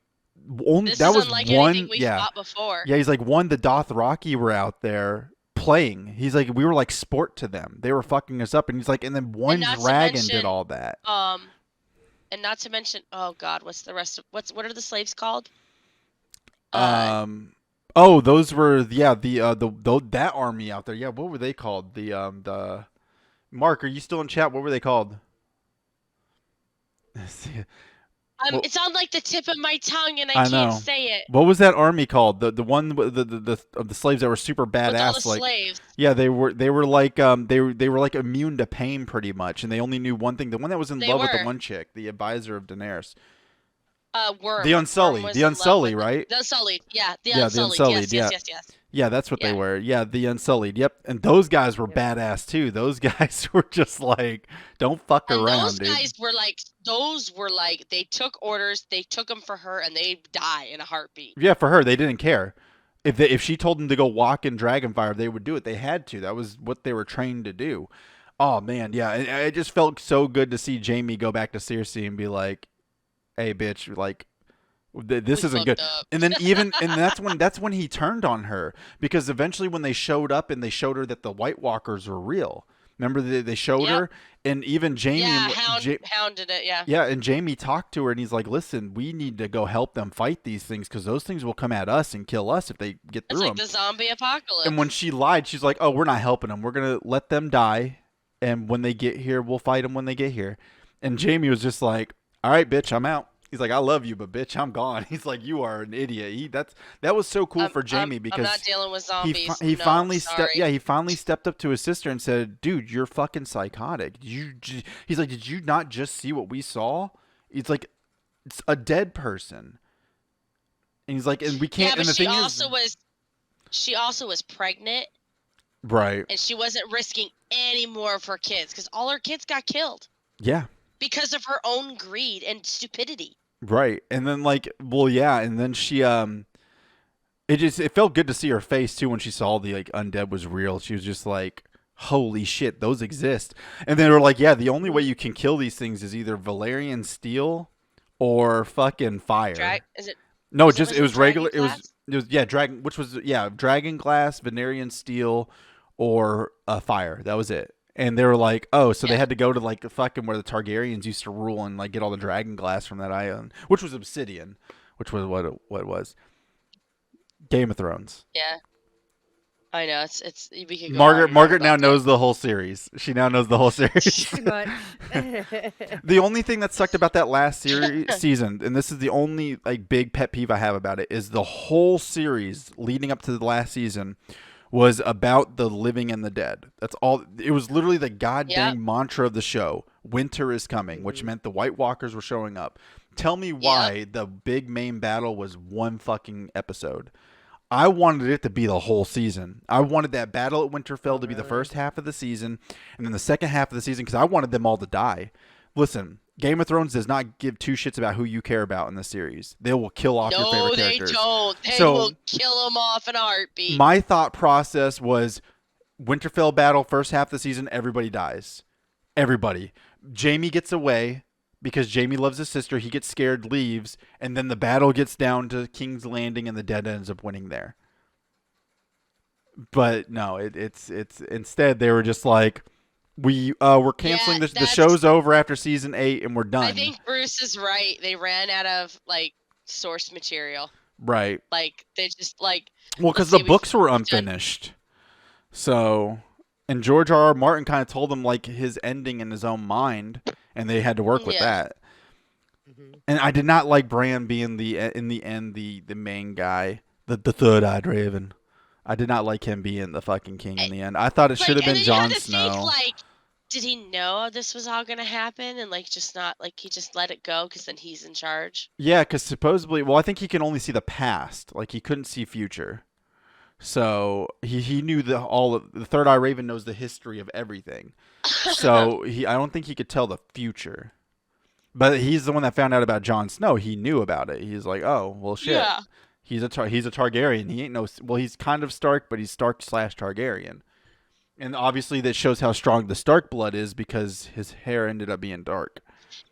only, that was unlike one. Anything we fought before. Yeah, he's like, the Dothraki were out there playing. He's like, we were like sport to them. They were fucking us up. And he's like, and then one dragon did all that. And not to mention, oh god, what's the rest of what are the slaves called? Oh, those were that army out there. Yeah, what were they called? The Mark, are you still in chat? What were they called? It's on like the tip of my tongue, and I can't say it. What was that army called? The one of the slaves that were super badass. With all the slaves. Yeah, they were like they were like immune to pain pretty much, and they only knew one thing. The one that was in love with the one chick, the advisor of Daenerys. Worm. The Unsullied, right? The Unsullied, yeah. The Unsullied, yes. Yeah, that's what they were. Yeah, the Unsullied. Yep, and those guys were badass too. Those guys were just like, don't fuck around, dude. Those were like, they took orders, they took them for her, and they die in a heartbeat. Yeah, for her, they didn't care. If she told them to go walk in Dragonfire, they would do it. They had to. That was what they were trained to do. Oh man, yeah. It just felt so good to see Jaime go back to Cersei and be like, hey, bitch, like, this isn't good. And then that's when he turned on her, because eventually when they showed up and they showed her that the White Walkers were real. Remember they showed her, and even Jaime hounded it. Yeah, and Jaime talked to her, and he's like, listen, we need to go help them fight these things, because those things will come at us and kill us if they get through them. It's like the zombie apocalypse. And when she lied, she's like, oh, we're not helping them. We're gonna let them die, and when they get here, we'll fight them when they get here. And Jaime was just like, all right, bitch, I'm out. He's like, I love you, but bitch, I'm gone. He's like, you are an idiot. That was so cool for Jaime, because I'm not dealing with zombies. He finally stepped up to his sister and said, dude, you're fucking psychotic. He's like, did you not just see what we saw? It's like, it's a dead person. And he's like, and we can't. Yeah, but and she also was pregnant. Right. And she wasn't risking any more of her kids, because all her kids got killed. Yeah. Because of her own greed and stupidity. Right. And then and then she it felt good to see her face too when she saw the like undead was real. She was just like, holy shit, those exist. And they were like, yeah, the only way you can kill these things is either Valyrian steel or fucking fire. No, it was regular. It was dragon, which was dragon glass, Valyrian steel, or fire. That was it. And they were like, oh, so they had to go to like fucking where the Targaryens used to rule and like get all the dragon glass from that island, which was obsidian, which was what it was. Game of Thrones. Yeah. I know, it's we could go Margaret now knows the whole series. She now knows the whole series. Pretty much. The only thing that sucked about that last season, and this is the only like big pet peeve I have about it, is the whole series leading up to the last season was about the living and the dead. That's all. It was literally the goddamn mantra of the show. Winter is coming, which meant the White Walkers were showing up. Tell me why the big main battle was one fucking episode. I wanted it to be the whole season. I wanted that battle at Winterfell to be the first half of the season, and then the second half of the season, because I wanted them all to die. Listen, Game of Thrones does not give two shits about who you care about in the series. They will kill off your favorite characters. No, they don't. They will kill them off in a heartbeat. My thought process was Winterfell battle, first half of the season, everybody dies. Everybody. Jaime gets away because Jaime loves his sister. He gets scared, leaves, and then the battle gets down to King's Landing, and the dead ends up winning there. But no, it's instead they were just like, we're Yeah, canceling this. The that's. show's over after season 8, and we're I done. think Bruce is right. They ran out of like source material. Right. Like they just like, Well, let's because the see, books were we've done. unfinished. So, and George R. R. Martin kind of told them like his ending in his own mind, and they had to work with Yeah. that. Hmm. And I did not like Bran being in the end the main guy, the third-eyed raven. I did not like him being the fucking king in the end. I thought it should Like, have and been then you had Jon to think Snow. like, did he know this was all gonna happen and like just not like he just let it go because then he's in charge? Yeah, because supposedly, well, I think he can only see the past. Like he couldn't see future. So he knew the third eye raven knows the history of everything. So I don't think he could tell the future. But he's the one that found out about Jon Snow. He knew about it. He's like, oh well, shit. Yeah. He's a Targaryen. He ain't no. Well, he's kind of Stark, but he's Stark slash Targaryen. And obviously, that shows how strong the Stark blood is because his hair ended up being dark.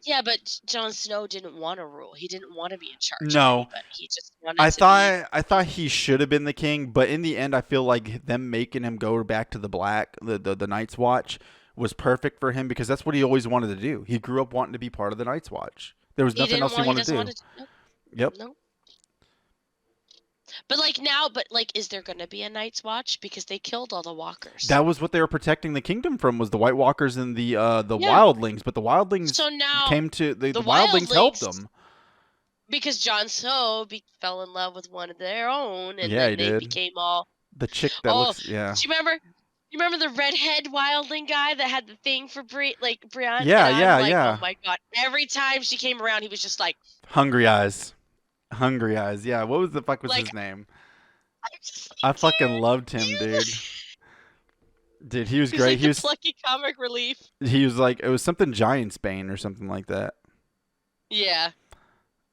Yeah, but Jon Snow didn't want to rule. He didn't want to be in charge of No, anybody. He just wanted to be. I thought he should have been the king, but in the end, I feel like them making him go back to the Night's Watch was perfect for him because that's what he always wanted to do. He grew up wanting to be part of the Night's Watch. There was He nothing didn't else he want. He wanted doesn't to want do. to. Nope. Yep. Nope. But like now, but like, is there gonna be a Night's Watch because they killed all the walkers? That was what they were protecting the kingdom from was the White Walkers and the Yeah. wildlings, but the wildlings So now came to the the wildlings helped wildlings, them. because Jon Snow fell in love with one of their own, and Yeah, he then they did. became all. The chick that Oh, looks yeah. do you remember? You remember the redhead wildling guy that had the thing for Brienne? Yeah, And I'm yeah, like, yeah. oh my god! Every time she came around, he was just like, Hungry Eyes. Hungry Eyes. Yeah, what was the fuck was like, his name? I'm just I like, fucking dear, loved him, you. dude. Dude, he was He's great. like the plucky comic relief. He was like it was something Giant's Bane or something like that. Yeah.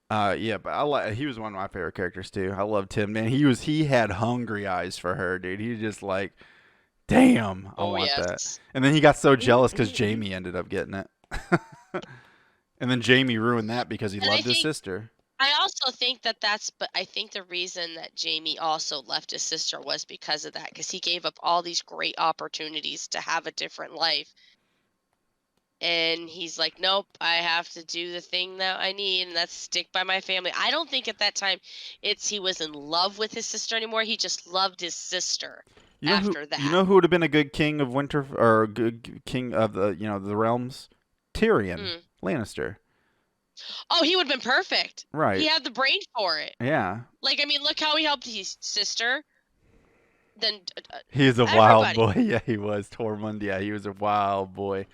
Yeah, but he was one of my favorite characters too. I loved him, man. He had hungry eyes for her, dude. He was just like, damn, I Oh want that. yes. And then he got so jealous because Jamie ended up getting it. And then Jamie ruined that because he And I loved his think sister. I also think but I think the reason that Jamie also left his sister was because of that, because he gave up all these great opportunities to have a different life. And he's like, nope, I have to do the thing that I need, and that's stick by my family. I don't think at that time he was in love with his sister anymore. He just loved his sister after that. You know who would have been a good king of Winter or a good king of the realms? Tyrion Lannister. Oh, he would have been perfect. Right. He had the brain for it. Yeah. Like, I mean, look how he helped his sister. Then He's a wild everybody. boy. Yeah, he was. Tormund, yeah, he was a wild boy.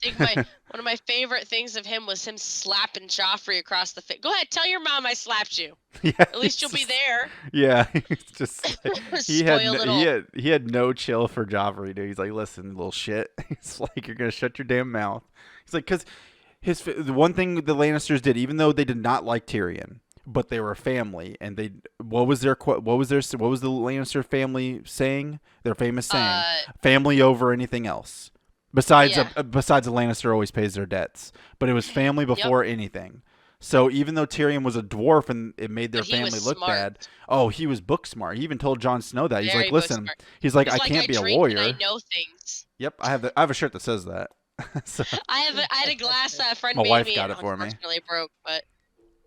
I think one of my favorite things of him was him slapping Joffrey across the face. Go ahead, tell your mom I slapped you. Yeah, At least you'll be there. Yeah, he's just like, Spoiled little. he had no chill for Joffrey, dude. He's like, listen, little shit. He's like, you're gonna shut your damn mouth. He's like, because the one thing the Lannisters did, even though they did not like Tyrion, but they were a family, and what was the Lannister family saying? Their famous saying, family over anything else. Besides the Lannister always pays their debts, but it was family before anything. So even though Tyrion was a dwarf and it made their family look bad, he was book smart. He even told Jon Snow that. He's like, listen, he's like, I can't be a warrior. I know things. Yep, I have a shirt that says that. So, I had a glass that a friend my made wife me. got it for me. Unfortunately broke, but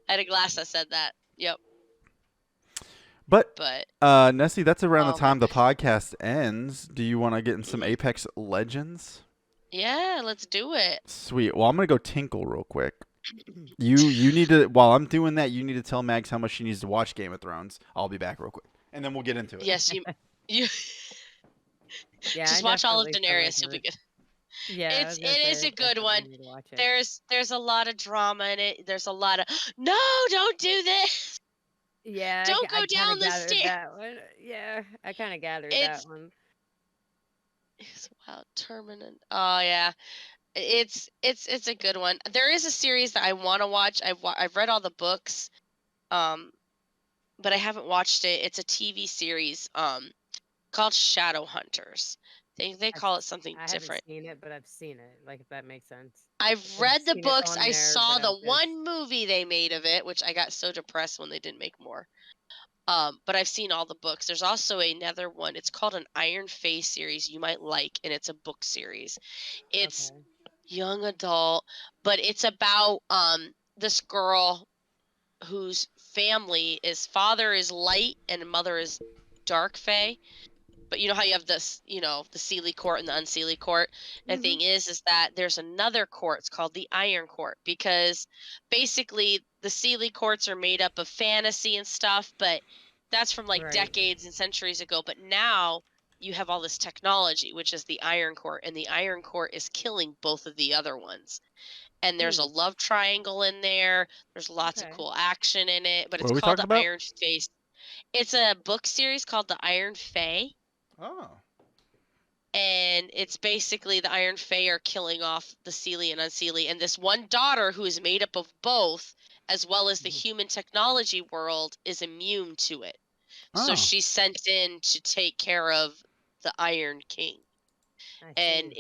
I had a glass that said that. Yep. But But Nessie, that's around the time the podcast ends. Do you want to get in some Apex Legends? Yeah, let's do it. Sweet. Well, I'm gonna go tinkle real quick. You need to. While I'm doing that, you need to tell Mags how much she needs to watch Game of Thrones. I'll be back real quick, and then we'll get into it. Yes, you Yeah, just watch all of Daenerys. You'll be good. Yeah, it is a good one. There's a lot of drama in it. There's a lot of no, don't do this. Yeah, don't go down the stairs. That one. Yeah, I kind of gathered that one. It's wild Terminant. Oh yeah, it's a good one. There is a series that I want to watch. I've read all the books, but I haven't watched it. It's a TV series called Shadowhunters. They call it something different. I haven't seen it, but I've seen it. Like, if that makes sense. I've read the books. I saw the one movie they made of it, which I got so depressed when they didn't make more. But I've seen all the books. There's also another one. It's called an Iron Fey series you might like, and it's a book series. It's Okay. young adult, but it's about this girl whose father is light and mother is dark Fey. But you know how you have this, the Seelie court and the Unseelie court. The Mhm. thing is that there's another court. It's called the Iron Court, because basically the Seelie courts are made up of fantasy and stuff, but that's from like Right. decades and centuries ago. But now you have all this technology, which is the Iron Court, and the Iron Court is killing both of the other ones. And there's a Hmm. love triangle in there. There's lots of Okay. cool action in it, but What it's are we called talking the about? Iron Face. It's a book series called the Iron Fae. Oh. And it's basically the Iron Fae are killing off the Seelie and Unseelie, and this one daughter who is made up of both, as well as the Mhm. human technology world, is immune to it. So Oh. she's sent in to take care of the Iron King, I and see.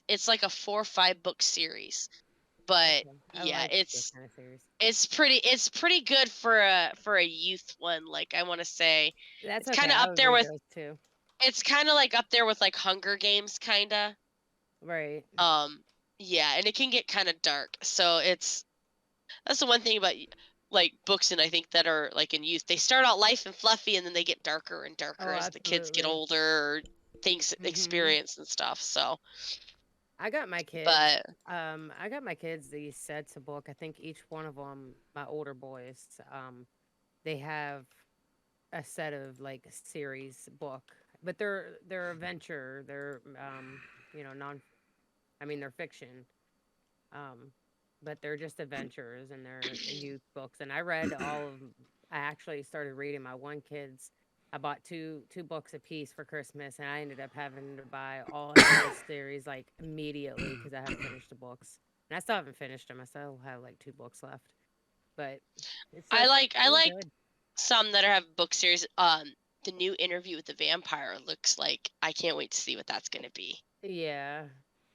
it's like a 4 or 5 book series. But Okay. I yeah, like this kind of series. it's pretty good for a youth one. Like, I want to say That's it's kind okay. of I up would there read with those too. it's kind of like up there with like Hunger Games, kind of. Right. Yeah, and it can get kind of dark. So that's the one thing about like books, and I think that are like in youth. They start out light and fluffy, and then they get darker and darker Oh, as the kids get absolutely. older, or things Mhm. experience and stuff. So, I got my kids. but I got my kids these sets of book. I think each one of them, my older boys, they have a set of like series book, but they're adventure. They're non. I mean, they're fiction. Um, but they're just adventures and they're youth books. And I read all of. I actually started reading my one kid's. I bought two books a piece for Christmas, and I ended up having to buy all his series like immediately because I hadn't finished the books. And I still haven't finished them. I still have like two books left, but it's I just like I they're like good. some that have book series. The new Interview with the Vampire looks like I can't wait to see what that's gonna be. Yeah,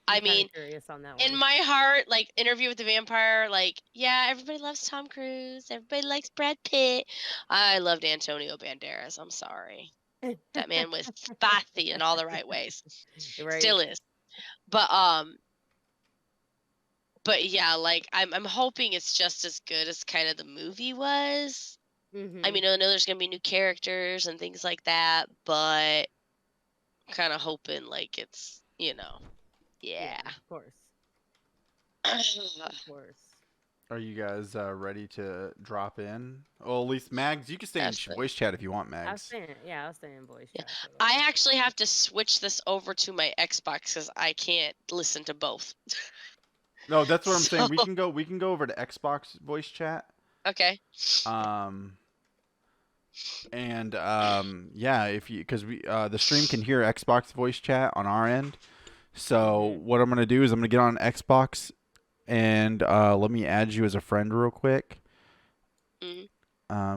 I'm I kind mean, of curious on that in one. my heart, like Interview with the Vampire, like, yeah, everybody loves Tom Cruise, everybody likes Brad Pitt. I loved Antonio Banderas. I'm sorry. That man was spicy in all the right ways. Right. Still is. But yeah, like I'm hoping it's just as good as kind of the movie was. I Mhm. mean, I know there's gonna be new characters and things like that, but kind of hoping like it's, Yeah, yeah. of course. Of course. Are you guys ready to drop in? Well, at least Mags, you can stay in Definitely. voice chat if you want, I'll Mags. stay in, yeah, I'll stay in voice Yeah. chat for a little I bit. actually have to switch this over to my Xbox because I can't listen to both. No, that's what I'm So, saying. We can go over to Xbox voice chat. okay. Um, and yeah, if you because we the stream can hear Xbox voice chat on our end. So Mhm. what I'm gonna do is I'm gonna get on Xbox and let me add you as a friend real quick. Mhm.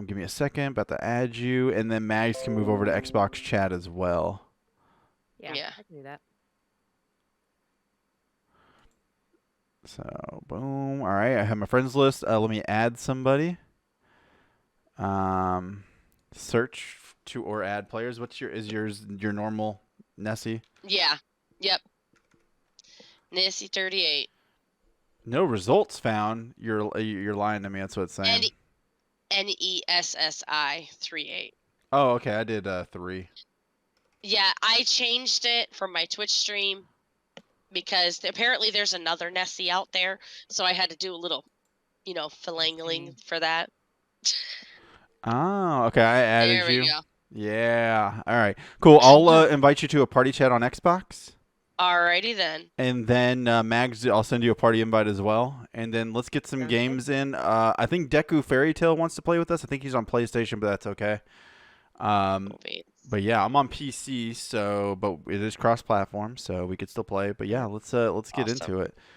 Give me a second. About to add you, and then Mags can move over to Xbox chat as well. Yeah, Yeah. I can do that. So boom. All right, I have my friends list. Let me add somebody. Um, search to or add players. Is yours your normal Nessie? Yeah. Yep. n3ssi38. No results found. You're lying to me. That's what it's And saying. n3ssi38. Oh, okay. I did 3. Yeah, I changed it from my Twitch stream because apparently there's another Nessie out there, so I had to do a little, I see. filangling for that. Oh, okay. I added There we you. go. Yeah. All right. Cool. I'll invite you to a party chat on Xbox. Alrighty then. And then Mags, I'll send you a party invite as well. And then let's get some Sounds good. games in. I think Deku Fairy Tale wants to play with us. I think he's on PlayStation, but that's okay. Oh, wait. But yeah, I'm on PC, so but it is cross-platform, so we could still play. But yeah, let's get into Awesome. it.